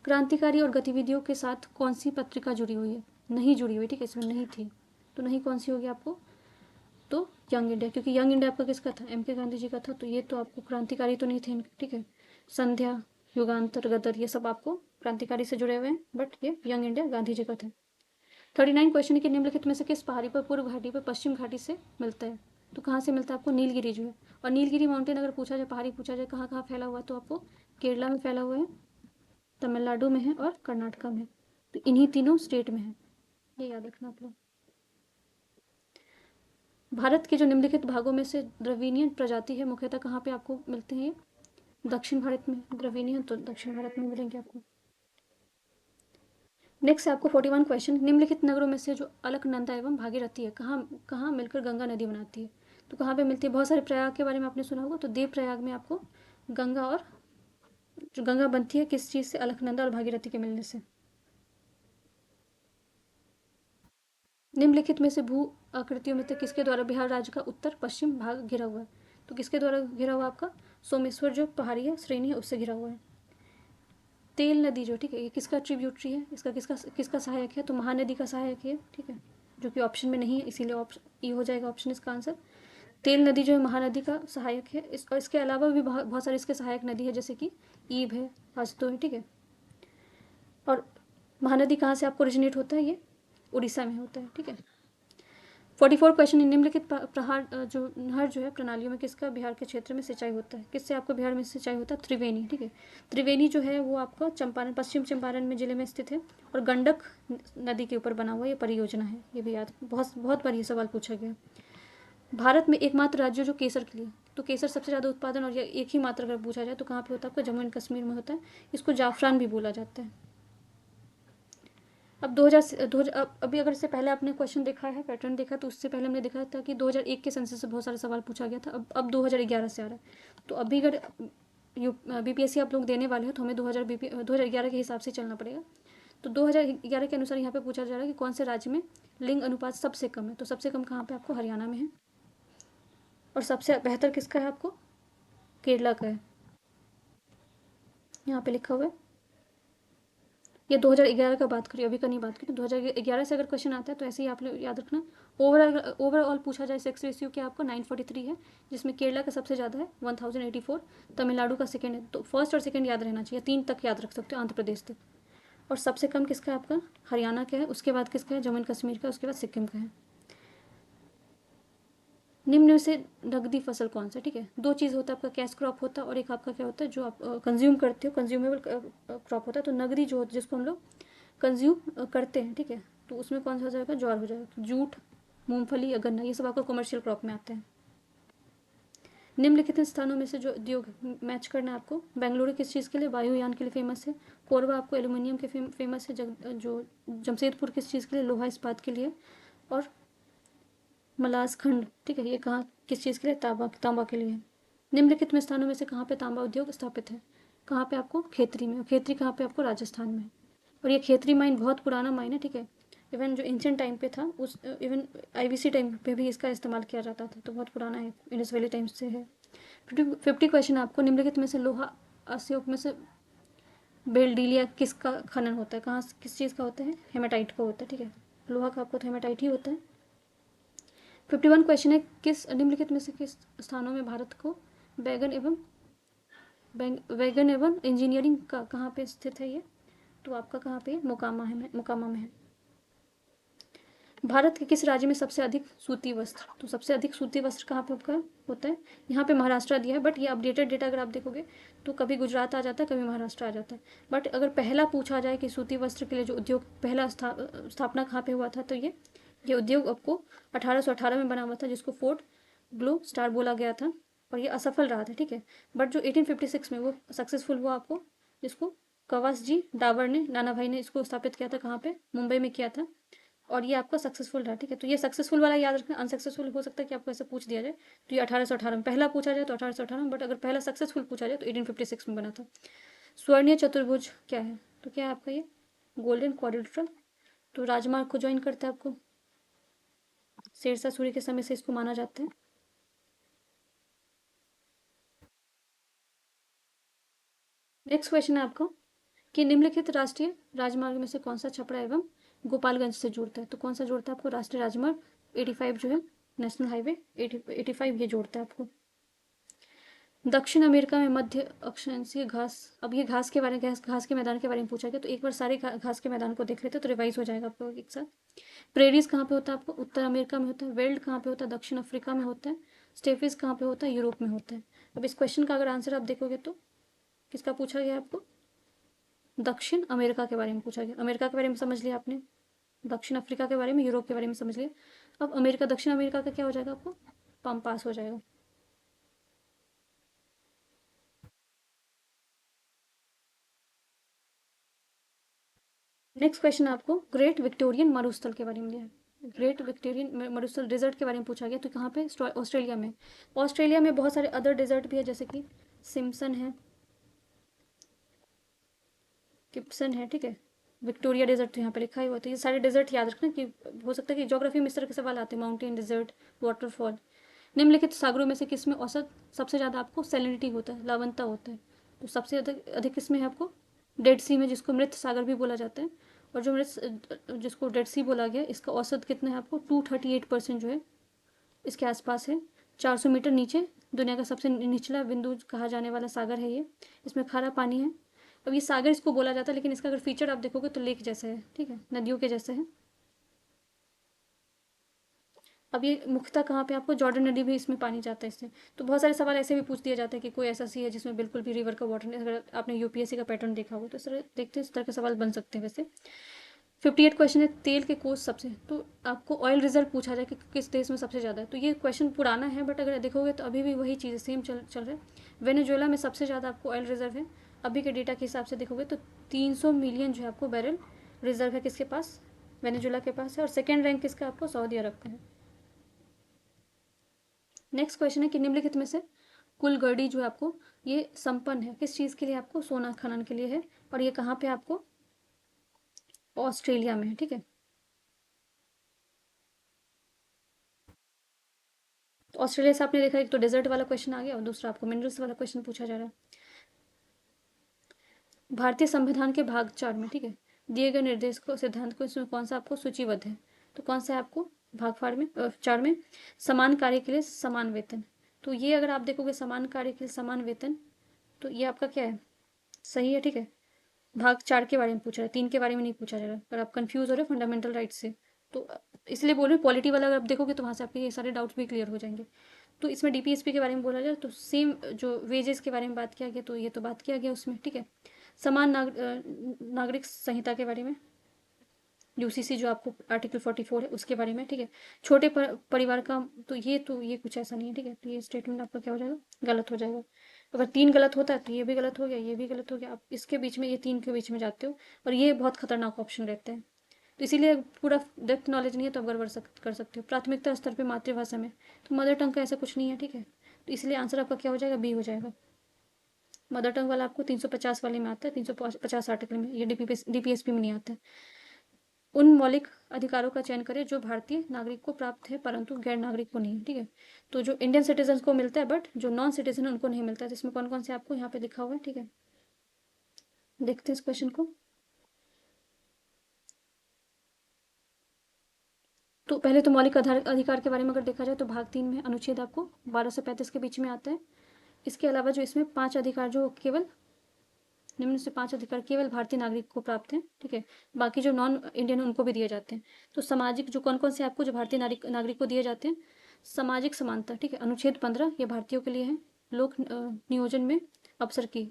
क्रांतिकारी और गतिविधियों के साथ कौन सी पत्रिका जुड़ी हुई है? नहीं जुड़ी हुई, ठीक है, इसमें नहीं थी, तो नहीं कौन सी होगी आपको? तो यंग इंडिया, क्योंकि यंग इंडिया आपका किसका था? एम के गांधी जी का था, तो ये तो आपको क्रांतिकारी तो नहीं थे, ठीक है। संध्या, युगांतर, गदर, ये सब आपको क्रांतिकारी से जुड़े हुए हैं, बट ये यंग इंडिया गांधी जी का था। 39 क्वेश्चन के निम्नलिखित में से किस पहाड़ी पर पूर्व घाटी पर पश्चिम घाटी से मिलता है? तो कहाँ से मिलता है आपको? नीलगिरी जो है, और नीलगिरी माउंटेन अगर पूछा जाए, पहाड़ी पूछा जाए कहाँ कहाँ फैला हुआ है, तो आपको केरला में फैला हुआ है, तमिलनाडु में है, और कर्नाटका में। तो इन्हीं तीनों स्टेट में है, ये याद रखना आप लोग। भारत के जो निम्नलिखित भागों में से द्रविडियन प्रजाति है मुख्यतः कहाँ पे आपको मिलते हैं? ये दक्षिण भारत में द्रविडियन, तो दक्षिण भारत में मिलेंगे आपको। नेक्स्ट है आपको 41 क्वेश्चन, निम्नलिखित नगरों में से जो अलकनंदा एवं भागीरथी है कहाँ कहाँ मिलकर गंगा नदी बनाती है? तो कहाँ पे मिलती है? बहुत सारे प्रयाग के बारे में आपने सुना होगा, तो देव प्रयाग में आपको गंगा, और जो गंगा बनती है किस चीज़ से? अलकनंदा और भागीरथी के मिलने से। निम्नलिखित में से भू आकृतियों में से किसके द्वारा बिहार राज्य का उत्तर पश्चिम भाग घिरा हुआ है? तो किसके द्वारा घिरा हुआ? आपका सोमेश्वर जो पहाड़ी है, श्रेणी है, उससे घिरा हुआ है। तेल नदी जो, ठीक है, ये किसका ट्रिब्यूटरी है? इसका किसका किसका सहायक है? तो महानदी का सहायक है, ठीक है, जो कि ऑप्शन में नहीं है, इसीलिए ऑप्शन ये हो जाएगा ऑप्शन इसका आंसर। तेल नदी जो है महानदी का सहायक है। और इसके अलावा भी बहुत सारी इसके सहायक नदी है, जैसे कि ईब है, हस्तो है, ठीक है। और महानदी कहाँ से आपको ओरिजिनेट होता है? ये उड़ीसा में होता है, ठीक है। 44 क्वेश्चन, निम्नलिखित प्रहार जो नहर जो है प्रणालियों में किसका बिहार के क्षेत्र में सिंचाई होता है? किससे आपको बिहार में सिंचाई होता है? त्रिवेणी, ठीक है। त्रिवेणी जो है वो आपका चंपारण, पश्चिम चंपारण में जिले में स्थित है, और गंडक नदी के ऊपर बना हुआ ये परियोजना है, ये भी याद, बहुत बहुत बार ये सवाल पूछा गया। भारत में एकमात्र राज्य जो केसर के लिए, तो केसर सबसे ज़्यादा उत्पादन और एक ही मात्र अगर पूछा जाए तो कहाँ पे होता है? आपका जम्मू एंड कश्मीर में होता है। इसको जाफरान भी बोला जाता है। अब 2000 अभी अगर इससे पहले आपने क्वेश्चन देखा है, पैटर्न देखा, तो उससे पहले हमने देखा था कि 2001 के सेंसस से बहुत सारे सवाल पूछा गया था। अब 2011 से आ रहा है। तो अभी अगर बीपीएससी आप लोग देने वाले हो तो हमें 2011 के हिसाब से चलना पड़ेगा। तो 2011 के अनुसार यहाँ पे पूछा जा रहा है कि कौन से राज्य में लिंग अनुपात सबसे कम है? तो सबसे कम कहाँ पे आपको? हरियाणा में है। और सबसे बेहतर किसका है? आपको केरला का है। यहाँ पे लिखा हुआ है। ये 2011 का बात करिए, अभी का नहीं बात करिए। 2011 से अगर क्वेश्चन आता है तो ऐसे ही आप लोग याद रखना। ओवरऑल पूछा जाए सेक्स रेशियो क्या आपको 943 है, जिसमें केरला का सबसे ज़्यादा है 1084, तमिलनाडु का सेकंड है। तो फर्स्ट और सेकंड याद रहना चाहिए, 3 तक याद रख सकते हो, आंध्र प्रदेश तक। और सबसे कम किसका है आपका, हरियाणा का है, उसके बाद किसका है, जम्मू एंड कश्मीर का, उसके बाद सिक्किम का है। निम्न में से नकदी फसल कौन सा, ठीक है। दो चीज़ होता है आपका, कैश क्रॉप होता है और एक आपका क्या होता है जो आप कंज्यूम करते हो, कंज्यूमेबल क्रॉप होता है। तो नगदी जो होता है जिसको हम लोग कंज्यूम करते हैं, ठीक है, तो उसमें कौन सा हो जाएगा, ज्वार हो जाएगा। तो जूट, मूंगफली या गन्ना, ये सब आपका कमर्शियल क्रॉप में आते हैं। निम्नलिखित स्थानों में से जो उद्योग मैच करना है आपको, बेंगलुरु किस चीज़ के लिए, वायुयान के लिए फेमस है। कोरबा आपको एल्यूमिनियम के फेमस है। जो जमशेदपुर किस चीज़ के लिए, लोहा इस्पात के लिए। और मलासखंड, ठीक है, ये कहाँ किस चीज़ के लिए, तांबा के लिए। निम्नलिखित में स्थानों में से कहाँ पे तांबा उद्योग स्थापित है, कहाँ पे आपको, खेतरी में। खेतरी कहाँ पे आपको, राजस्थान में। और ये खेतरी माइन बहुत पुराना माइन है, ठीक है। इवन जो एंशियंट टाइम पे था, उस इवन आईवीसी टाइम पे भी इसका इस्तेमाल किया जाता था, तो बहुत पुराना है, इंडस वैली टाइम्स से है। 50 क्वेश्चन आपको, निम्नलिखित में से लोहा अशोक में से बेलडीलिया किसका खनन होता है, कहाँ किस चीज़ का होता है, हेमाटाइट का होता है, ठीक है। लोहा का आपको तो हेमाटाइट ही होता है। 51 क्वेश्चन है, किस निम्नलिखित में से किस स्थानों में भारत को वैगन एवं इंजीनियरिंग का कहाँ पे स्थित है ये, तो आपका कहाँ पे, मोकामा में है। भारत के किस राज्य में सबसे अधिक सूती वस्त्र, तो सबसे अधिक सूती वस्त्र कहाँ पे आपका होता है, यहाँ पे महाराष्ट्र दिया है, बट ये अपडेटेड डेटा अगर आप देखोगे तो कभी गुजरात आ जाता है, कभी महाराष्ट्र आ जाता है। बट अगर पहला पूछा जाए कि सूती वस्त्र के लिए जो उद्योग पहला स्थापना कहाँ पे हुआ था, तो ये उद्योग आपको 1818 में बना हुआ था, जिसको फोर्ट ग्लो स्टार बोला गया था, और ये असफल रहा था, ठीक है। बट जो 1856 में वो सक्सेसफुल हुआ आपको, जिसको कवास जी डाबर ने, नाना भाई ने इसको स्थापित किया था, कहाँ पे, मुंबई में किया था। और ये आपका सक्सेसफुल रहा, ठीक है। तो ये सक्सेसफुल वाला याद रखना, अनसक्सेसफुल हो सकता है कि आपको ऐसे पूछ दिया जाए। तो ये 1818 में पहला पूछा जाए तो 1818 में, बट अगर पहला सक्सेसफुल पूछा जाए तो 1856 में बना था। स्वर्णीय चतुर्भुज क्या है, तो क्या है आपका ये, गोल्डन क्वाड्रिलेटरल। तो राजमार्ग को ज्वाइन करता है आपको, शेरशाह सूरी के समय से इसको माना जाता है। नेक्स्ट क्वेश्चन है आपको कि निम्नलिखित राष्ट्रीय राजमार्ग में से कौन सा छपरा एवं गोपालगंज से जुड़ता है, तो कौन सा जोड़ता है आपको, राष्ट्रीय राजमार्ग 85 जो है, नेशनल हाईवे 85 ये जोड़ता है आपको। दक्षिण अमेरिका में मध्य अक्षांशीय घास, अब ये घास के बारे में, घास के मैदान के बारे में पूछा गया, तो एक बार सारे घास के मैदान को देख लेते तो रिवाइज हो जाएगा आपको एक साथ। प्रेरीज कहाँ पे होता है आपको, उत्तर अमेरिका में होता है। वेल्ड कहाँ पे होता है, दक्षिण अफ्रीका में होता है। स्टेफिस कहाँ पे होता है, यूरोप में होता है। अब इस क्वेश्चन का अगर आंसर आप देखोगे तो किसका पूछा गया आपको, दक्षिण अमेरिका के बारे में पूछा गया। अमेरिका के बारे में समझ लिया आपने, दक्षिण अफ्रीका के बारे में, यूरोप के बारे में समझ लिया। अब अमेरिका, दक्षिण अमेरिका का क्या हो जाएगा आपको, पास हो जाएगा। नेक्स्ट क्वेश्चन आपको ग्रेट विक्टोरियन मरुस्थल के बारे में दिया है। ग्रेट विक्टोरियन मरुस्थल डिजर्ट के बारे में पूछा गया, तो कहाँ पे, ऑस्ट्रेलिया में। ऑस्ट्रेलिया में बहुत सारे अदर डिजर्ट भी है, जैसे कि सिम्पसन है, किप्सन है, ठीक है। विक्टोरिया डेजर्ट तो यहाँ पे लिखा ही हुआ, तो ये सारे डेजर्ट याद रखना, कि हो सकता है कि ज्योग्राफी में इस तरह के सवाल आते हैं, माउंटेन, डिजर्ट, वाटरफॉल। निम्नलिखित सागरों में से किसमें औसत सबसे ज़्यादा आपको सैलिनिटी होता है, लवणता होता है, तो सबसे अधिक अधिक किसमें है आपको, डेड सी में, जिसको मृत सागर भी बोला जाता है। और जो मृत जिसको डेड सी बोला गया, इसका औसत कितना है आपको, 238% जो है इसके आसपास है। 400 मीटर नीचे दुनिया का सबसे निचला बिंदु कहा जाने वाला सागर है ये। इसमें खारा पानी है। अब ये सागर इसको बोला जाता है, लेकिन इसका अगर फीचर आप देखोगे तो लेक जैसा है, ठीक है, नदियों के जैसे है। अब ये मुख्यतः कहाँ पे आपको, जॉर्डन नदी भी इसमें पानी जाता है इससे। तो बहुत सारे सवाल ऐसे भी पूछ दिया जाता है कि कोई ऐसा सी है जिसमें बिल्कुल भी रिवर का वाटर नहीं, अगर आपने यूपीएससी का पैटर्न देखा होगा तो इस तरह देखते हैं, इस तरह के सवाल बन सकते हैं वैसे। 58 क्वेश्चन है, तेल के कोष सबसे, तो आपको ऑयल रिजर्व पूछा जाए कि किस देश में सबसे ज़्यादा है, तो ये क्वेश्चन पुराना है, बट अगर देखोगे तो अभी भी वही चीज़ सेम चल रहा है। वेनेजुएला में सबसे ज़्यादा आपको ऑयल रिजर्व है, अभी के डेटा के हिसाब से देखोगे तो 300 मिलियन जो है आपको बैरल रिजर्व है, किसके पास, वेनेजुएला के पास है। और सेकेंड रैंक किसका, आपको सऊदी अरब का है। नेक्स्ट क्वेश्चन है कि निम्नलिखित में से कुलगढ़ी जो है आपको, ये संपन्न है किस चीज़ के लिए, आपको सोना खनन के लिए है। और ये कहाँ पे आपको, ऑस्ट्रेलिया में है, ठीक है। तो ऑस्ट्रेलिया से आपने देखा, एक तो डेजर्ट वाला क्वेश्चन आ गया और दूसरा आपको मिनरल्स वाला क्वेश्चन पूछा जा रहा है। भारतीय संविधान के भाग 4 में, ठीक है, दिए गए निर्देश को सिद्धांत को इसमें कौन सा आपको सूचीबद्ध है? तो कौन सा है आपको भाग 4 में 4 में समान कार्य के लिए समान वेतन। तो ये अगर आप देखोगे समान कार्य के लिए समान वेतन, तो ये आपका क्या है, सही है, ठीक है। भाग 4 के बारे में पूछा है, 3 के बारे में नहीं पूछा जा रहा। अगर आप कंफ्यूज हो रहे फंडामेंटल राइट से, तो इसलिए बोल रहे पॉलिटी वाला अगर आप देखोगे तो वहाँ से आपके ये सारे डाउट्स भी क्लियर हो जाएंगे। तो इसमें डीपीएसपी के बारे में बोला जाए तो सेम जो वेजेस के बारे में बात किया गया, तो ये तो बात किया गया उसमें, ठीक है। समान नागरिक संहिता के बारे में, यूसीसी जो आपको आर्टिकल 44 है उसके बारे में, ठीक है। छोटे परिवार का, तो ये कुछ ऐसा नहीं है, ठीक है। तो ये स्टेटमेंट आपका क्या हो जाएगा, गलत हो जाएगा। अगर 3 गलत होता है तो ये भी गलत हो गया, ये भी गलत हो गया। आप इसके बीच में, ये 3 के बीच में जाते हो, और ये बहुत खतरनाक ऑप्शन रहते हैं। तो इसीलिए पूरा डेप्थ नॉलेज नहीं है तो आप गड़बड़ कर सकते हो। प्राथमिकता स्तर पे मातृभाषा में, तो मदर टंग का ऐसा कुछ नहीं है, ठीक है। तो इसलिए आंसर आपका क्या हो जाएगा, बी हो जाएगा। मदर टंग वाला आपको 350 वाले में आता है, 350 आर्टिकल में, ये डीपीएसपी में नहीं आता है। उन मौलिक अधिकारों का चयन करें जो भारतीय नागरिक को प्राप्त है परंतु गैर नागरिक को नहीं, ठीक है। तो जो इंडियन सिटीजन को मिलता है बट जो नॉन सिटीजन है उनको नहीं मिलता है। तो इसमें कौन कौन से आपको यहाँ पे लिखा हुआ है, ठीक है। देखते हैं इस क्वेश्चन को। तो पहले तो मौलिक अधिकार के बारे में अगर देखा जाए तो भाग 3 में अनुच्छेद आपको 12 से 35 के बीच में आता है। इसके अलावा जो इसमें 5 अधिकार जो केवल निम्न से 5 अधिकार केवल भारतीय नागरिक को प्राप्त हैं, ठीक है। बाकी जो नॉन इंडियन उनको भी दिए जाते हैं। तो सामाजिक जो कौन कौन से आपको जो भारतीय नागरिक को दिए जाते हैं, सामाजिक समानता, ठीक है, अनुच्छेद 15 ये भारतीयों के लिए है। लोक नियोजन में अवसर की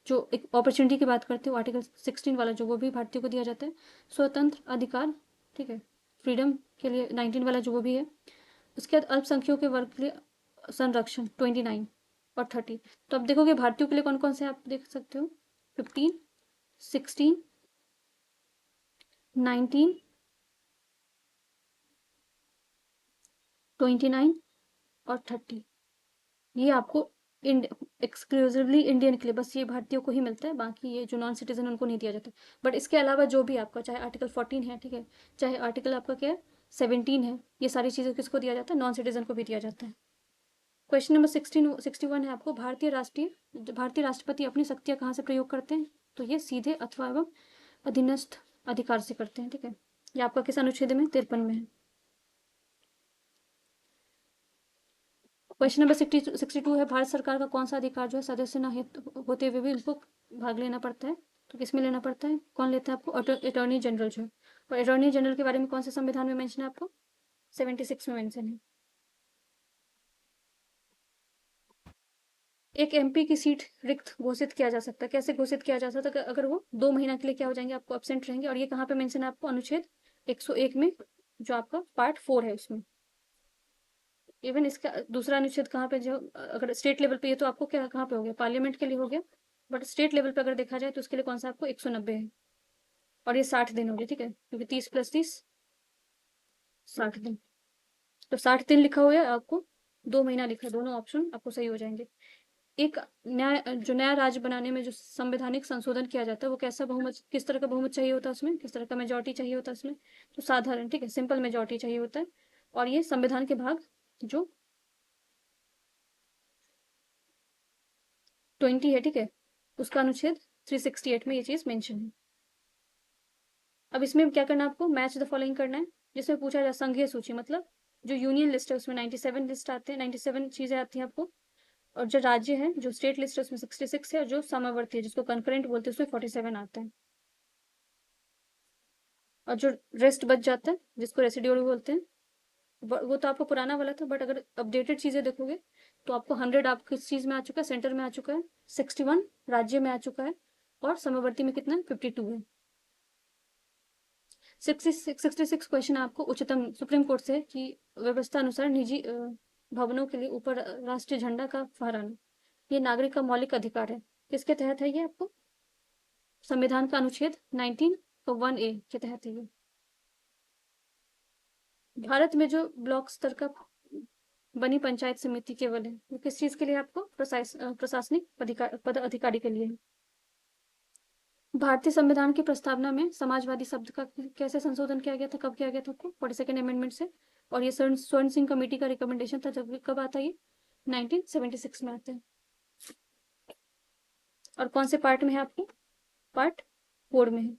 जो एक अपॉर्चुनिटी की बात करते हो, आर्टिकल 16 वाला जो, वो भी भारतीयों को दिया जाता है। स्वतंत्र अधिकार, ठीक है, फ्रीडम के लिए 19 वाला जो, वो भी है। उसके बाद अल्पसंख्यकों के वर्ग के लिए संरक्षण 29 और 30। तो अब देखोगे भारतीयों के लिए कौन कौन से आप देख सकते हो, 15, 16, 19, 29 और 30। ये आपको एक्सक्लूसिवली इंडियन के लिए, बस ये भारतीयों को ही मिलता है, बाकी ये जो नॉन सिटीजन उनको नहीं दिया जाता। बट इसके अलावा जो भी आपका चाहे आर्टिकल 14 है, ठीक है, चाहे आर्टिकल आपका क्या है 17 है, ये सारी चीज़ें किसको दिया जाता है, नॉन सिटीजन को भी दिया जाता है। क्वेश्चन नंबर 61 है आपको, भारतीय राष्ट्रपति अपनी शक्तियाँ कहाँ से प्रयोग करते हैं? तो ये सीधे अथवा एवं अधीनस्थ अधिकार से करते हैं, ठीक है। ये आपका किस अनुच्छेद में, 53 में है। क्वेश्चन नंबर 62 है, भारत सरकार का कौन सा अधिकार जो है सदस्य न होते हुए भी उनको भाग लेना पड़ता है? तो किस में लेना पड़ता है, कौन लेता है आपको, अटॉर्नी जनरल जो है। और अटॉर्नी जनरल के बारे में कौन से संविधान में मेंशन है आपको, 76 में मेंशन है। एक एमपी की सीट रिक्त घोषित किया जा सकता है, कैसे घोषित किया जा सकता है, अगर वो 2 महीना के लिए क्या हो जाएंगे, आपको एब्सेंट रहेंगे। और ये कहाँ पे मेंशन है आपको, अनुच्छेद 101 में, जो आपका पार्ट 4 है उसमें। इवन इसका दूसरा अनुच्छेद कहाँ पे, जो अगर स्टेट लेवल पे, ये तो आपको क्या कहाँ पे हो गया, पार्लियामेंट के लिए हो गया। बट स्टेट लेवल पे अगर देखा जाए तो उसके लिए कौन सा आपको 190 है। और ये 60 दिन हो गए, ठीक है, क्योंकि 30 + 30 60 दिन। तो 60 दिन लिखा हुआ है आपको, 2 महीना लिखा है, दोनों ऑप्शन आपको सही हो जाएंगे। एक नया राज्य बनाने में जो संवैधानिक संशोधन किया जाता है, वो कैसा बहुमत, किस तरह का बहुमत चाहिए होता है उसमें, किस तरह का मेजोरिटी चाहिए होता है उसमें? तो साधारण, ठीक है, सिंपल मेजोरिटी चाहिए होता है। और ये संविधान के भाग जो 20 है, ठीक है, उसका अनुच्छेद 368 में ये चीज मेंशन है। अब इसमें क्या करना है आपको, मैच द फॉलोइंग करना है। जिसमें पूछा जाए संघीय सूची, मतलब जो यूनियन लिस्ट है उसमें 97 लिस्ट आते हैं, 97 चीजें आती हैं आपको। और जो राज्य है, जो स्टेट लिस्ट है उसमें 66 है, और जो समवर्ती है जिसको कंकरेंट बोलते हैं उसमें 47 आता है। और जो रेस्ट बच जाता है जिसको रेसिड्यूल बोलते हैं, वो तो आपको पुराना वाला था। बट अगर अपडेटेड चीजें देखोगे तो आपको 100 आपको किस चीज में आ चुका है, सेंटर में आ चुका है, 61 राज्य में आ चुका है, और समवर्ती में कितना है, 52 है। 66 क्वेश्चन आपको उच्चतम सुप्रीम कोर्ट से कि व्यवस्था अनुसार निजी भवनों के लिए ऊपर राष्ट्रीय झंडा का फहराना ये नागरिक का मौलिक अधिकार है, किसके तहत है ये आपको, संविधान का अनुच्छेद 19 का 1A के तहत है ये। भारत में जो ब्लॉक स्तर का बनी पंचायत समिति केवल है, वो किस चीज के लिए आपको, प्रशासनिक पद अधिकारी के लिए। भारतीय संविधान की प्रस्तावना में समाजवादी शब्द का कैसे संशोधन किया गया था, कब किया गया था आपको, 42nd अमेंडमेंट से। और ये स्वर्ण सिंह कमेटी का रिकमेंडेशन था, जब कब आता है ये, 1976 में आता है। और कौन से पार्ट में है आपको, पार्ट 4 में है।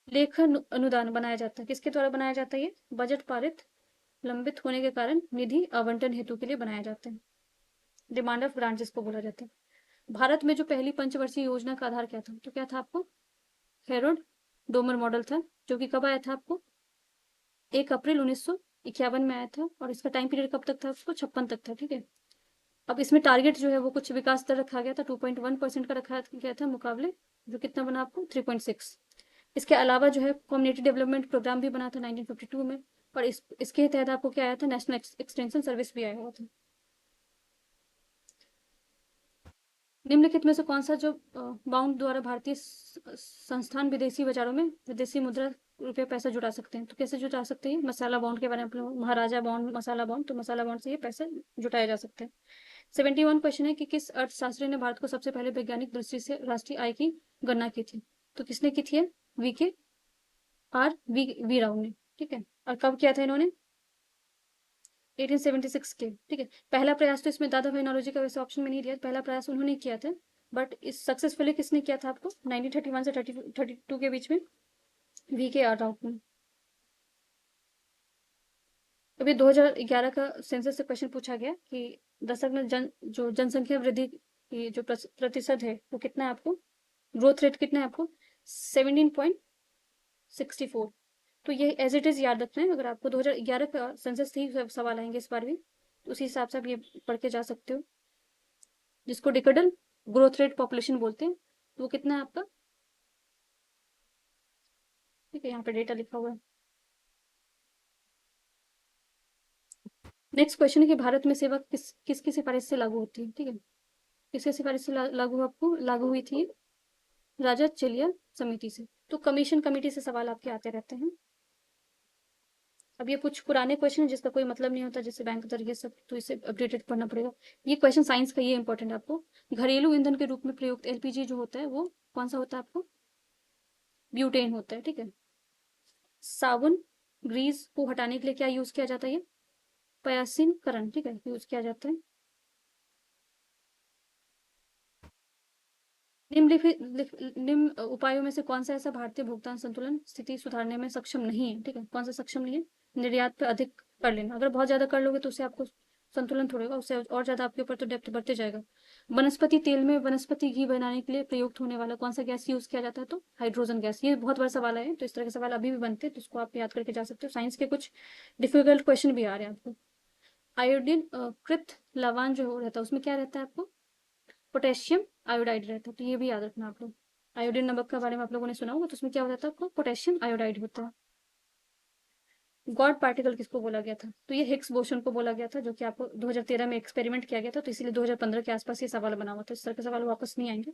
लेखन अनुदान बनाया जाता है, किसके द्वारा बनाया जाता है? ये बजट पारित लंबित होने के कारण निधि आवंटन हेतु के लिए बनाया जाता है। डिमांड ऑफ ग्रांट जिसको बोला जाता है। भारत में जो पहली पंचवर्षीय योजना का आधार क्या था? तो क्या था आपको? हेरोड डोमर मॉडल था, जो कि कब आया था आपको? 1 अप्रैल 1951 में आया था। और इसका टाइम पीरियड कब तक था? उसको 56 तक था। ठीक है। अब इसमें टारगेट जो है वो कुछ विकास दर रखा गया था, 2.1% का रखा गया था मुकाबले, जो कितना बना आपको? 3.6। इसके अलावा जो है कम्युनिटी डेवलपमेंट प्रोग्राम भी बना था 1952 में। और इसके तहत आपको क्या आया था? नेशनल एक्सटेंशन सर्विस भी आया हुआ था। निम्नलिखित में से कौन सा जो बाउंड द्वारा भारतीय संस्थान विदेशी बाजारों में विदेशी मुद्रा रुपये पैसा जुटा सकते हैं? तो कैसे जुटा सकते हैं? मसाला बॉन्ड के बारे में महाराजा बॉन्ड, मसाला बॉन्ड, तो मसाला बॉन्ड से ये पैसे जुटाया जा सकते हैं। 71 क्वेश्चन है कि किस अर्थशास्त्री ने भारत को सबसे पहले वैज्ञानिक दृष्टि से राष्ट्रीय आय की गणना की थी? तो किसने की थी? वीके आर वी राव ने। ठीक है। और कब किया था इन्होंने? 1876 के। ठीक है। पहला प्रयास तो इसमें दादा भाई नौरोजी का वैसे ऑप्शन में नहीं दिया, पहला प्रयास उन्होंने किया था। बट इस सक्सेसफुली किसने किया था आपको? 1931 से 32 के बीच में वी के आर राव ने। अभी 2011 का सेंसस से क्वेश्चन पूछा गया कि दशक में जो जनसंख्या वृद्धि की जो प्रतिशत है वो कितना है आपको? ग्रोथ रेट कितना है आपको? 17.64। तो ये एज इट इज याद रखना है। अगर आपको 2011 का सेंसस से ही सवाल आएंगे इस बार भी, तो उसी हिसाब से आप ये पढ़ के जा सकते हो, जिसको डिकेडल ग्रोथ रेट पॉपुलेशन बोलते हैं। तो वो कितना है आपका? ठीक है, यहाँ पे डेटा लिखा हुआ है। नेक्स्ट क्वेश्चन है कि भारत में सेवा किसकी सिफारिश से लागू होती है? ठीक है। किसके सिफारिश से लागू आपको लागू हुई थी? राजा चलिया समिति से। तो कमीशन कमेटी से सवाल आपके आते रहते हैं। अब ये कुछ पुराने क्वेश्चन है जिसका कोई मतलब नहीं होता, जैसे बैंक दर, ये सब, तो इसे अपडेटेड पढ़ना पड़ेगा। ये क्वेश्चन साइंस का, ये इंपॉर्टेंट है आपको। घरेलू ईंधन के रूप में प्रयुक्त एलपीजी जो होता है वो कौन सा होता है आपको? ब्यूटेन होता है। ठीक है। साबुन ग्रीस को हटाने के लिए क्या यूज किया जाता है? ये पयासीकरण, ठीक है, यूज किया जाता है। निम्न उपायों में से कौन सा ऐसा भारतीय भुगतान संतुलन स्थिति सुधारने में सक्षम नहीं है? ठीक है। कौन सा सक्षम नहीं है? निर्यात पे अधिक कर लेना। अगर बहुत ज्यादा कर लोगे तो उससे आपको संतुलन थोड़ेगा, उससे और ज्यादा आपके ऊपर तो डेप्थ बढ़ते जाएगा। वनस्पति तेल में वनस्पति घी बनाने के लिए प्रयुक्त होने वाला कौन सा गैस यूज किया जाता है? तो हाइड्रोजन गैस। ये बहुत बड़ा सवाल है, तो इस तरह के सवाल अभी भी बनते हैं, तो इसको आप याद करके जा सकते हो। साइंस के कुछ डिफिकल्ट क्वेश्चन भी आ रहे हैं आपको। आयोडीन कृत लवण जो रहता है उसमें क्या रहता है आपको? पोटेशियम आयोडाइड रहता है। तो ये भी याद रखना आप लोग। आयोडीन नमक के बारे में आप लोगों ने सुना होगा, तो उसमें क्या होता है आपको? पोटेशियम आयोडाइड होता है। गॉड पार्टिकल किसको बोला गया था? तो ये हिग्स बोसन को बोला गया था, जो कि आपको 2013 में एक्सपेरिमेंट किया गया था, तो इसीलिए 2015 के आसपास ये सवाल बना हुआ था। इस तरह के सवाल वापस नहीं आएंगे।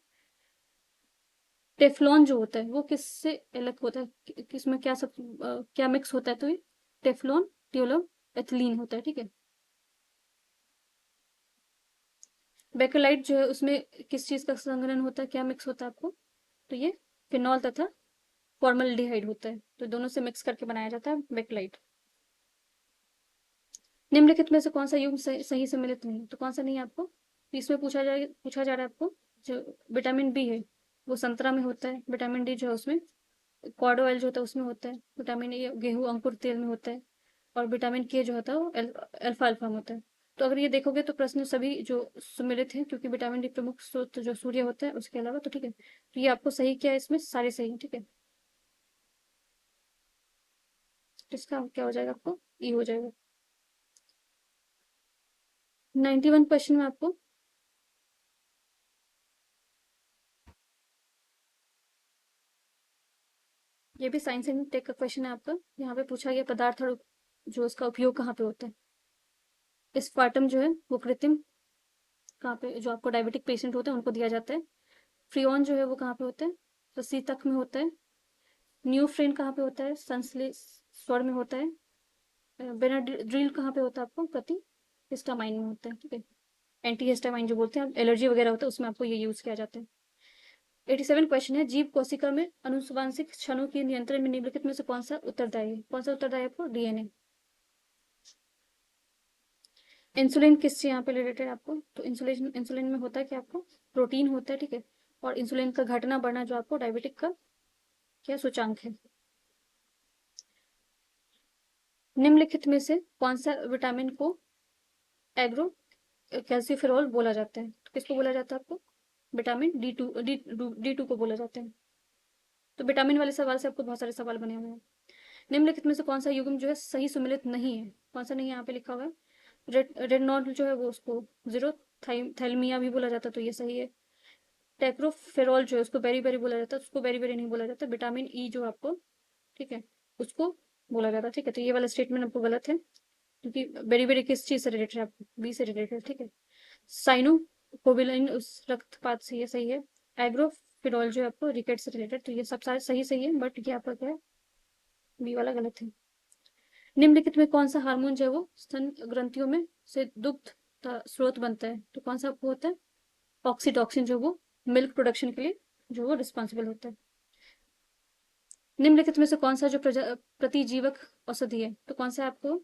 टेफ्लॉन जो होता है वो किससे अलग होता है? किसमें क्या सब क्या मिक्स होता है? तो ये टेफ्लॉन ट्यूलो एथिलीन होता है। ठीक है। बेकेलाइट जो है उसमें किस चीज का संघनन होता है? क्या मिक्स होता है आपको? तो ये फिनॉल तथा फॉर्मल्डिहाइड होता है, तो दोनों से मिक्स करके बनाया जाता है बेकेलाइट। निम्नलिखित में से कौन सा युग्म सही सम्मिलित नहीं है? तो कौन सा नहीं है आपको? तो इसमें पूछा जा रहा है आपको, जो विटामिन बी है वो संतरा में होता है, विटामिन डी जो है उसमें कॉड ऑयल जो होता है उसमें होता है, विटामिन ए गेहूं अंकुर तेल में होता है, और विटामिन के जो होता है वो अल्फा अल्फा में होता है। तो अगर ये देखोगे तो प्रश्न सभी जो सम्मिलित हैं, क्योंकि विटामिन डी प्रमुख स्रोत जो सूर्य होता है उसके अलावा, तो ठीक है। तो ये आपको सही क्या है? इसमें सारे सही है। ठीक है। तो इसका क्या हो जाएगा आपको? ई हो जाएगा। 91 क्वेश्चन में आपको ये भी साइंस एंड टेक का क्वेश्चन है आपका। यहाँ पे पूछा गया पदार्थ और जो उसका उपयोग कहाँ पे होता है। स्पार्टम जो है वो कृत्रिम कहाँ पे, जो आपको डायबिटिक पेशेंट होते हैं उनको दिया जाता है। फ्रियोन जो है वो कहाँ पे होता है? तो सीतक में होता है। न्यूफ्रेन कहाँ पे होता है? संश्लेष स्वर में होता है। बेनाड्रिल कहाँ पे होता है आपको? प्रति हिस्टामाइन में होता है। ठीक है। एंटी हिस्टामाइन जो बोलते हैं, एलर्जी वगैरह होता है उसमें आपको ये यूज किया जाता है। 87 क्वेश्चन है, जीव कोशिका में अनुवांशिक क्षणों के नियंत्रण में निम्नलिखित में से कौन सा उत्तरदायी है? कौन सा उत्तरदायी है आपको? डीएनए। इंसुलिन किस से यहाँ पे रिलेटेड आपको, तो इंसुलिन इंसुलिन में होता है कि आपको प्रोटीन होता है, ठीक है। और इंसुलिन का घटना बढ़ना जो आपको डायबिटिक का क्या सूचांक है। निम्नलिखित में से कौन सा विटामिन को एग्रो कैल्सिफेरॉल बोला जाता है, तो किसको बोला जाता है आपको, विटामिन डी टू को बोला जाता है। तो विटामिन वाले सवाल से आपको बहुत सारे सवाल बने हुए हैं। निम्नलिखित में से कौन सा युग्म जो है सही सुमेलित नहीं है, कौन सा नहीं है यहाँ पे लिखा हुआ है। रेड नॉट जो है वो उसको जीरो थैलमिया भी बोला जाता है, तो ये सही है। टेक्रोफेरॉल जो है उसको बेरी बेरी बोला जाता है, उसको बेरी बेरी नहीं बोला जाता। विटामिन ई जो आपको, ठीक है, उसको बोला जाता है, ठीक है। तो ये वाला स्टेटमेंट आपको गलत है, क्योंकि बेरी बेरी किस चीज से रिलेटेड है, आपको बी से रिलेटेड, ठीक है। साइनो कोविलाइन उस रक्तपात से, ये सही है। एग्रोफिरॉल जो है आपको रिकेट से रिलेटेड, तो ये सब सारे सही सही है, बट ये आपका क्या है, बी वाला गलत है। निम्नलिखित में कौन सा हार्मोन जो है वो स्तन ग्रंथियों में से दुग्ध का स्रोत बनता है, तो कौन सा आपको होता है, ऑक्सीटॉक्सिन, जो वो मिल्क प्रोडक्शन के लिए जो वो रिस्पॉन्सिबल होता है। निम्नलिखित में से कौन सा जो प्रतिजीवक औषधि है, तो कौन सा आपको,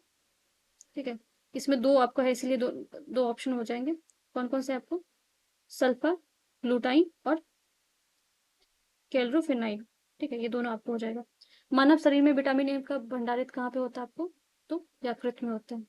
ठीक है, इसमें दो आपको है, इसलिए दो दो ऑप्शन हो जाएंगे। कौन कौन से आपको, सल्फर ग्लूटाइन और कैलोरीफेनाइल, ठीक है, ये दोनों आपको हो जाएगा। मानव शरीर में विटामिन ए का भंडारित कहाँ पे होता है आपको, तो यकृत में होता है।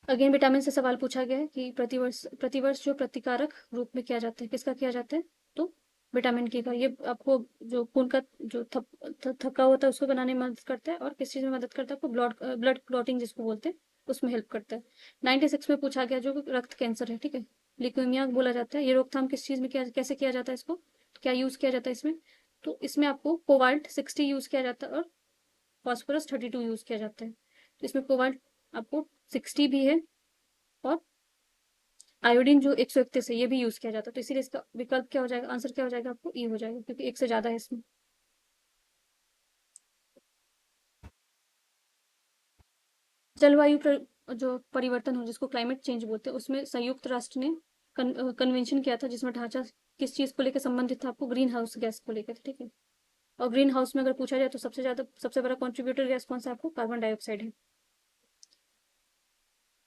अगेन विटामिन से सवाल पूछा गया है कि प्रतिवर्ष जो प्रतिकारक रूप में किया जाता है, किसका किया जाता है, तो विटामिन के का। ये आपको जो खून का जो थक्का होता है उसको बनाने में मदद करता है, और किस चीज में मदद करता है आपको, ब्लड क्लॉटिंग जिसको बोलते हैं, उसमें हेल्प करता है। 96 में पूछा गया जो रक्त कैंसर है, ठीक है, ल्यूकेमिया बोला जाता है, ये रोकथाम किस चीज में किया, कैसे किया जाता है इसको, क्या यूज किया जाता है इसमें, तो इसमें आपको कोवाल्ट 60 यूज किया जाता है और फॉस्फोरस 32 यूज किया जाता है। तो इसमें कोवाल्ट आपको 60 भी है, और आयोडीन जो 131 है ये भी यूज किया जाता है, तो इसीलिए इसका विकल्प क्या हो जाएगा, आंसर क्या हो जाएगा आपको, ई हो जाएगा, क्योंकि एक से ज्यादा है इसमें। जलवायु जो परिवर्तन हो जिसको क्लाइमेट चेंज बोलते हैं, उसमें संयुक्त राष्ट्र ने कन्वेंशन किया था, जिसमें ढांचा किस चीज को लेकर संबंधित था आपको, ग्रीन हाउस गैस को लेकर, ठीक है। और ग्रीन हाउस में अगर पूछा जाए तो सबसे बड़ा कॉन्ट्रीब्यूटर गैस कौन सा आपको, कार्बन डाइऑक्साइड है।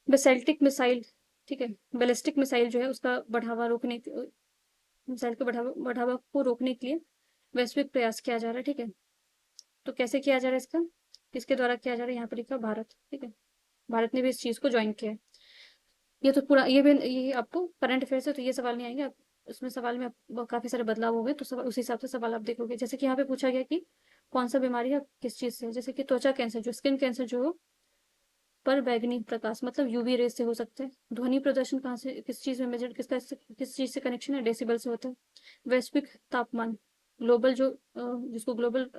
बेसेल्टिक मिसाइल, ठीक है, बैलिस्टिक मिसाइल जो है उसका बढ़ावा रोकने, मिसाइल के बढ़ावा को रोकने के लिए वैश्विक प्रयास किया जा रहा है, ठीक है। तो कैसे किया जा रहा है इसका, किसके द्वारा किया जा रहा है, यहाँ पर लिखा भारत, ठीक है, भारत ने भी इस चीज को ज्वाइन किया है। ये तो पूरा ये भी ये आपको करंट अफेयर से तो ये सवाल नहीं आएंगे इसमें सवाल में काफी सारे बदलाव हो गए, तो सवाल उसी हिसाब से सवाल आप देखोगे। जैसे कि यहाँ पे पूछा गया कि कौन सा बीमारी है किस चीज से, जैसे कि त्वचा कैंसर जो स्किन कैंसर जो हो, पर बैगनी प्रकाश मतलब यूवी रेस से हो सकते हैं। ध्वनि प्रदर्शन कहाँ से, किस चीज में मेजर, किस चीज से कनेक्शन है, डेसिबल से होता है। वैश्विक तापमान, ग्लोबल जो जिसको ग्लोबल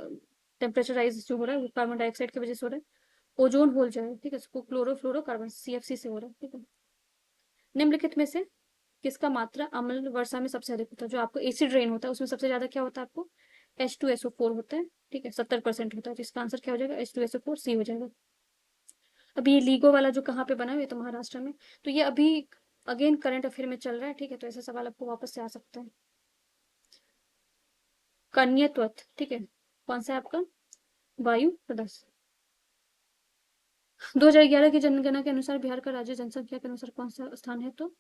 टेम्परेचर राइज जो हो रहा है वो कार्बन डाइऑक्साइड की वजह से हो रहा है। ओजोन होल जो है, ठीक है, इसको क्लोरोफ्लोरोकार्बन CFC से हो रहा है, ठीक है। निम्नलिखित में से किसका मात्रा अम्ल वर्षा में सबसे अधिक होता है, जो आपको एसिड रेन होता है उसमें सबसे ज्यादा क्या होता है आपको, H2SO4 होता है, ठीक है, 70% होता है, जिसका आंसर क्या हो जाएगा, H2SO4 C हो जाएगा। अभी ये लीगो वाला जो कहाँ पे बना है, ये तो महाराष्ट्र में, तो ये अभी अगेन करंट अफेयर में चल रहा है, ठीक है, तो ऐसा सवाल आपको वापस से आ सकता है। कन्यत्वत, ठीक है, कौन सा है आपका, वायु प्रदर्शन। 2011 की जनगणना के अनुसार बिहार का राज्य जनसंख्या के अनुसार कौन सा स्थान है, तो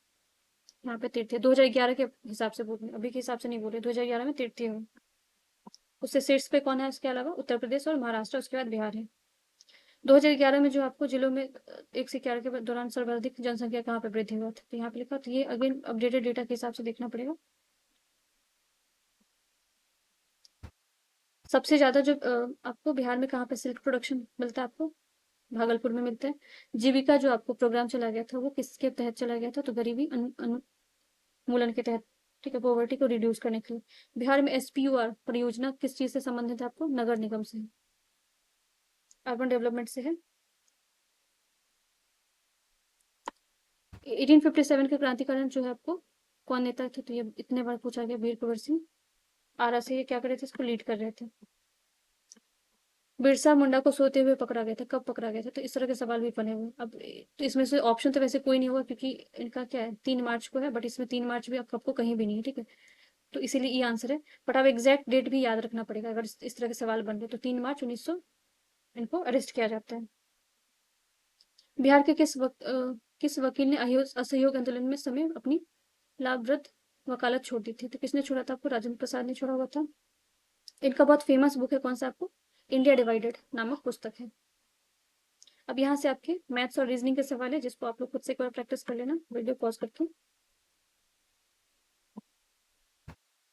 यहाँ पे तृतीय, 2011 के हिसाब से बोल रहे हैं, अभी के हिसाब से नहीं बोल रहे, 2011 में तृतीय है। उससे शीर्ष पे कौन है, उसके अलावा उत्तर प्रदेश और महाराष्ट्र, उसके बाद बिहार है। 2011 में जो आपको जिलों में 1 से 11 के दौरान सर्वाधिक जनसंख्या कहाँ पे वृद्धि हुआ था, तो यहाँ पे लिखा, तो ये अगेन अपडेटेड डेटा के हिसाब से देखना पड़ेगा। सबसे ज्यादा जो आपको बिहार में कहाँ पे सिल्क प्रोडक्शन मिलता है आपको, भागलपुर में मिलता है। जीविका जो आपको प्रोग्राम चला गया था वो किसके तहत चला गया था, तो गरीबी उन्मूलन के तहत, ठीक है, पॉवर्टी को रिड्यूस करने के लिए। बिहार में SPUR परियोजना किस चीज से संबंधित है आपको, नगर निगम से, अर्बन डेवलपमेंट से है। 1857 के क्रांतिकारण जो है आपको कौन नेता थे, तो ये इतने बार पूछा गया, वीर कुंवर सिंह। आरा से ये क्या कर रहे थे, इसको लीड कर रहे थे। बिरसा मुंडा को सोते हुए पकड़ा गया था, कब पकड़ा गया था, तो इस तरह के सवाल भी बने हुए अब। तो इसमें से ऑप्शन तो वैसे कोई नहीं होगा, क्योंकि इनका क्या है 3 मार्च को है, बट इसमें 3 मार्च भी आपको कहीं भी नहीं है, ठीक है, तो इसीलिए ये आंसर है। बट आप एग्जैक्ट डेट भी याद रखना पड़ेगा अगर इस तरह के सवाल बन रहे, तो 3 मार्च 1900 इनको अरेस्ट किया जाता है। बिहार के किस वकील ने असहयोग आंदोलन में समय अपनी लाभप्रद वकालत छोड़ दी थी? तो किसने छोड़ा था आपको? राजेंद्र प्रसाद ने छोड़ा हुआ था। इनका बहुत फेमस बुक है, कौन सा आपको? इंडिया डिवाइडेड नामक पुस्तक है। अब यहाँ से आपके मैथ्स और रीजनिंग के सवाल है, जिसको आप लोग खुद से एक बार प्रैक्टिस कर लेना वीडियो पॉज करके।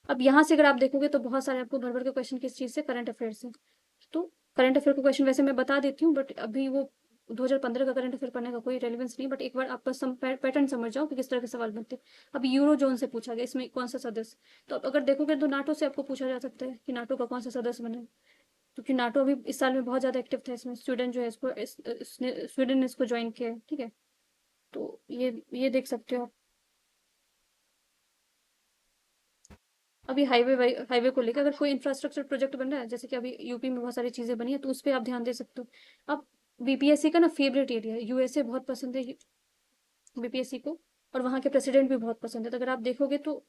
अब यहाँ से अगर आप देखोगे तो बहुत सारे आपको भर भर के क्वेश्चन किस चीज़ से? करंट अफेयर से। तो करंट अफेयर का क्वेश्चन वैसे मैं बता देती हूँ, बट अभी वो 2015 का करंट अफेयर पढ़ने का कोई रेलेवेंस नहीं, बट एक बार आप बस पैटर्न समझ जाओ कि किस तरह के सवाल बनते हैं। अब यूरो जोन से पूछा गया, इसमें कौन सा सदस्य? तो अब अगर देखोगे तो नाटो से आपको पूछा जा सकता है कि नाटो का कौन सा सदस्य बना है, क्योंकि नाटो अभी इस साल में बहुत ज़्यादा एक्टिव था इसमें। स्वीडन जो है स्वीडन ने इसको ज्वाइन किया है, ठीक है। तो ये देख सकते हो आप। अभी हाईवे को लेकर अगर कोई इंफ्रास्ट्रक्चर प्रोजेक्ट बन रहा है, जैसे कि अभी यूपी में बहुत सारी चीजें बनी है, तो उस पर आप ध्यान दे सकते हो। अब बीपीएससी का ना फेवरेट एरिया है, यूएसए बहुत पसंद है बीपीएससी को, और वहाँ के प्रेसिडेंट भी बहुत पसंद है। तो अगर आप देखोगे तो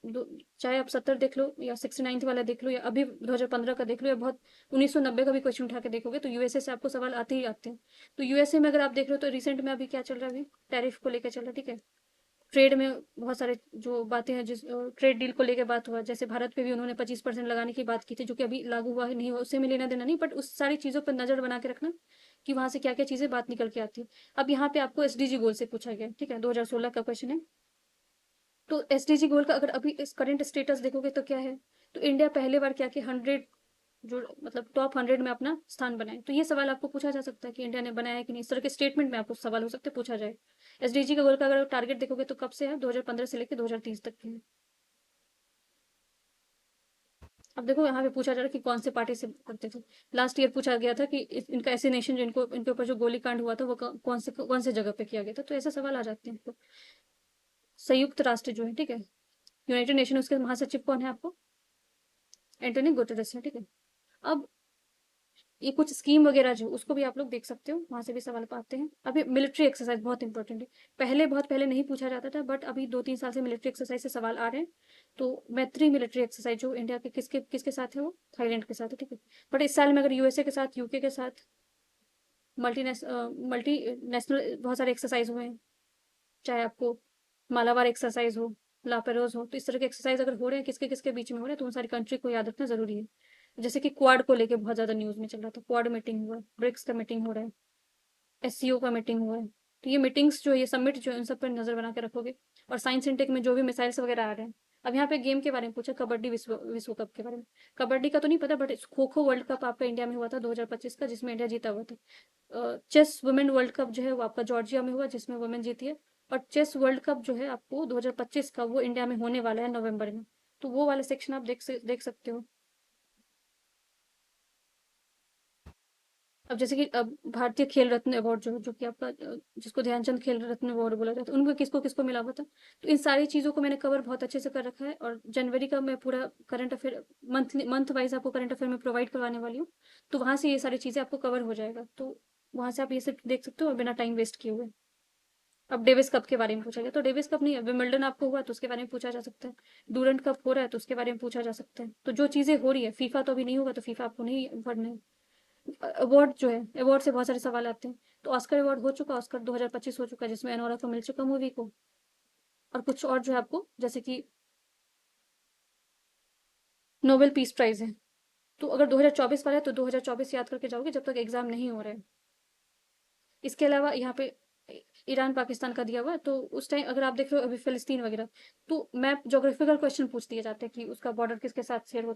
चाहे आप 70 देख लो या 69 वाला देख लो या अभी 2015 का देख लो या बहुत 1990 का भी क्वेश्चन उठा के देखोगे, तो यूएसए से आपको सवाल आते ही आते हैं। तो यूएसए में अगर आप देख लो तो रिसेंट में अभी क्या चल रहा है? अभी टैरिफ को लेकर चल रहा है, ठीक है। ट्रेड में बहुत सारे जो बातें हैं, जिस ट्रेड डील को लेकर बात हुआ, जैसे भारत पे भी उन्होंने 25% लगाने की बात की थी, जो कि अभी लागू हुआ नहीं हुआ उससे में लेना देना नहीं, बट उस सारी चीज़ों पर नजर बना के रखना कि वहां से क्या क्या चीज़ें बात निकल के आती है। अब यहाँ पे आपको एसडीजी गोल से पूछा गया, ठीक है, 2016 का क्वेश्चन है। तो एसडीजी गोल का अगर अभी इस करंट स्टेटस देखोगे तो क्या है? तो इंडिया पहले बार क्या कि 100, जो मतलब टॉप 100 में अपना स्थान बनाए। तो ये सवाल आपको पूछा जा सकता है कि इंडिया ने बनाया है कि नहीं, इस तरह के स्टेटमेंट में आपको सवाल हो सकते हैं, पूछा जाए। एसडीजी का गोल का अगर टारगेट देखोगे तो कब से है? 2015 से लेकर 2030 तक के है। अब देखो यहाँ पे पूछा जा रहा है कि कौन से पार्टी से करते थे। लास्ट ईयर पूछा गया था कि इनका एसिनेशन जो इनके ऊपर जो गोली कांड हुआ था वो कौन से जगह पे किया गया था। तो ऐसे सवाल आ जाते हैं। तो संयुक्त राष्ट्र जो है, ठीक है, यूनाइटेड नेशन, उसके महासचिव कौन है आपको? एंटोनी गुटेरेस है, ठीक है। अब ये कुछ स्कीम वगैरह जो उसको भी आप लोग देख सकते हो, वहां से भी सवाल पाते हैं। अभी मिलिट्री एक्सरसाइज बहुत इंपॉर्टेंट है। बहुत पहले नहीं पूछा जाता था, बट अभी 2-3 साल से मिलिट्री एक्सरसाइज से सवाल आ रहे हैं। तो मैत्री मिलिट्री एक्सरसाइज जो इंडिया के किसके किसके साथ है? वो थाईलैंड के साथ है, ठीक है। बट इस साल में अगर यूएसए के साथ, यूके के साथ मल्टी नेशनल बहुत सारे एक्सरसाइज हुए हैं, चाहे आपको मालाबार एक्सरसाइज हो, लापेरोज हो, तो इस तरह के एक्सरसाइज अगर हो रहे हैं किसके किसके बीच में हो रहे हैं, तो उन सारी कंट्री को याद रखना जरूरी है। जैसे कि क्वाड को लेके बहुत ज्यादा न्यूज में चल रहा था, क्वाड मीटिंग हुआ है, ब्रिक्स का मीटिंग हो रहा है, एससीओ का मीटिंग हुआ है। तो ये मीटिंग्स जो है, ये समिट जो है, उन सब पर नजर बना के रखोगे। और साइंस इंटेक में जो भी मिसाइल्स वगैरह आ रहे हैं। अब यहाँ पे गेम के बारे में पूछा, कबड्डी विश्व कप के बारे में। कबड्डी का तो नहीं पता, but kho kho world cup आपका इंडिया में हुआ था 2025 का, जिसमें इंडिया जीता हुआ था। चेस वुमेन वर्ल्ड कप जो है वो आपका जॉर्जिया में हुआ, जिसमें वुमेन जीती है। और चेस वर्ल्ड कप जो है आपको 2025 का, वो इंडिया में होने वाला है नवंबर में। तो वो वाले सेक्शन आप देख सकते हो। अब जैसे कि अब भारतीय खेल रत्न अवार्ड जो कि आपका जिसको ध्यानचंद खेल रत्न अवार्ड बोला जाता है, उनको किसको किसको मिला हुआ था। तो इन सारी चीज़ों को मैंने कवर बहुत अच्छे से कर रखा है, और जनवरी का मैं पूरा करंट अफेयर मंथ वाइज आपको करंट अफेयर में प्रोवाइड करवाने वाली हूँ। तो वहाँ से ये सारी चीज़ें आपको कवर हो जाएगा, तो वहाँ से आप ये सब देख सकते हो और बिना टाइम वेस्ट किए हुए। अब डेविस कप के बारे में पूछा गया, तो डेविस कप नहीं है, विमिल्टन आपको हुआ तो उसके बारे में पूछा जा सकता है। डूरंट कप हो रहा है तो उसके बारे में पूछा जा सकता है। तो जो चीज़ें हो रही है, फीफा तो अभी नहीं होगा, तो फीफा आपको नहीं पढ़ना है। अवार्ड जो है, अवार्ड से बहुत सारे सवाल आते हैं। तो ऑस्कर अवार्ड हो चुका, ऑस्कर 2025 हो चुका, जिसमें अनोरा को मिल चुका मूवी को। और कुछ और जो है आपको, जैसे कि नोबेल पीस प्राइज है। तो अगर 2024 वाला है तो 2024 याद करके जाओगे जब तक एग्जाम नहीं हो रहा है। इसके अलावा यहाँ पे ईरान पाकिस्तान का दिया हुआ है, तो उस टाइम अगर आप देख रहे हो अभी फिलिस्तीन वगैरह, तो मैप ज्योग्राफिकल क्वेश्चन पूछ दिए जाते हैं कि उसका बॉर्डर किसके साथ शेयर होता है।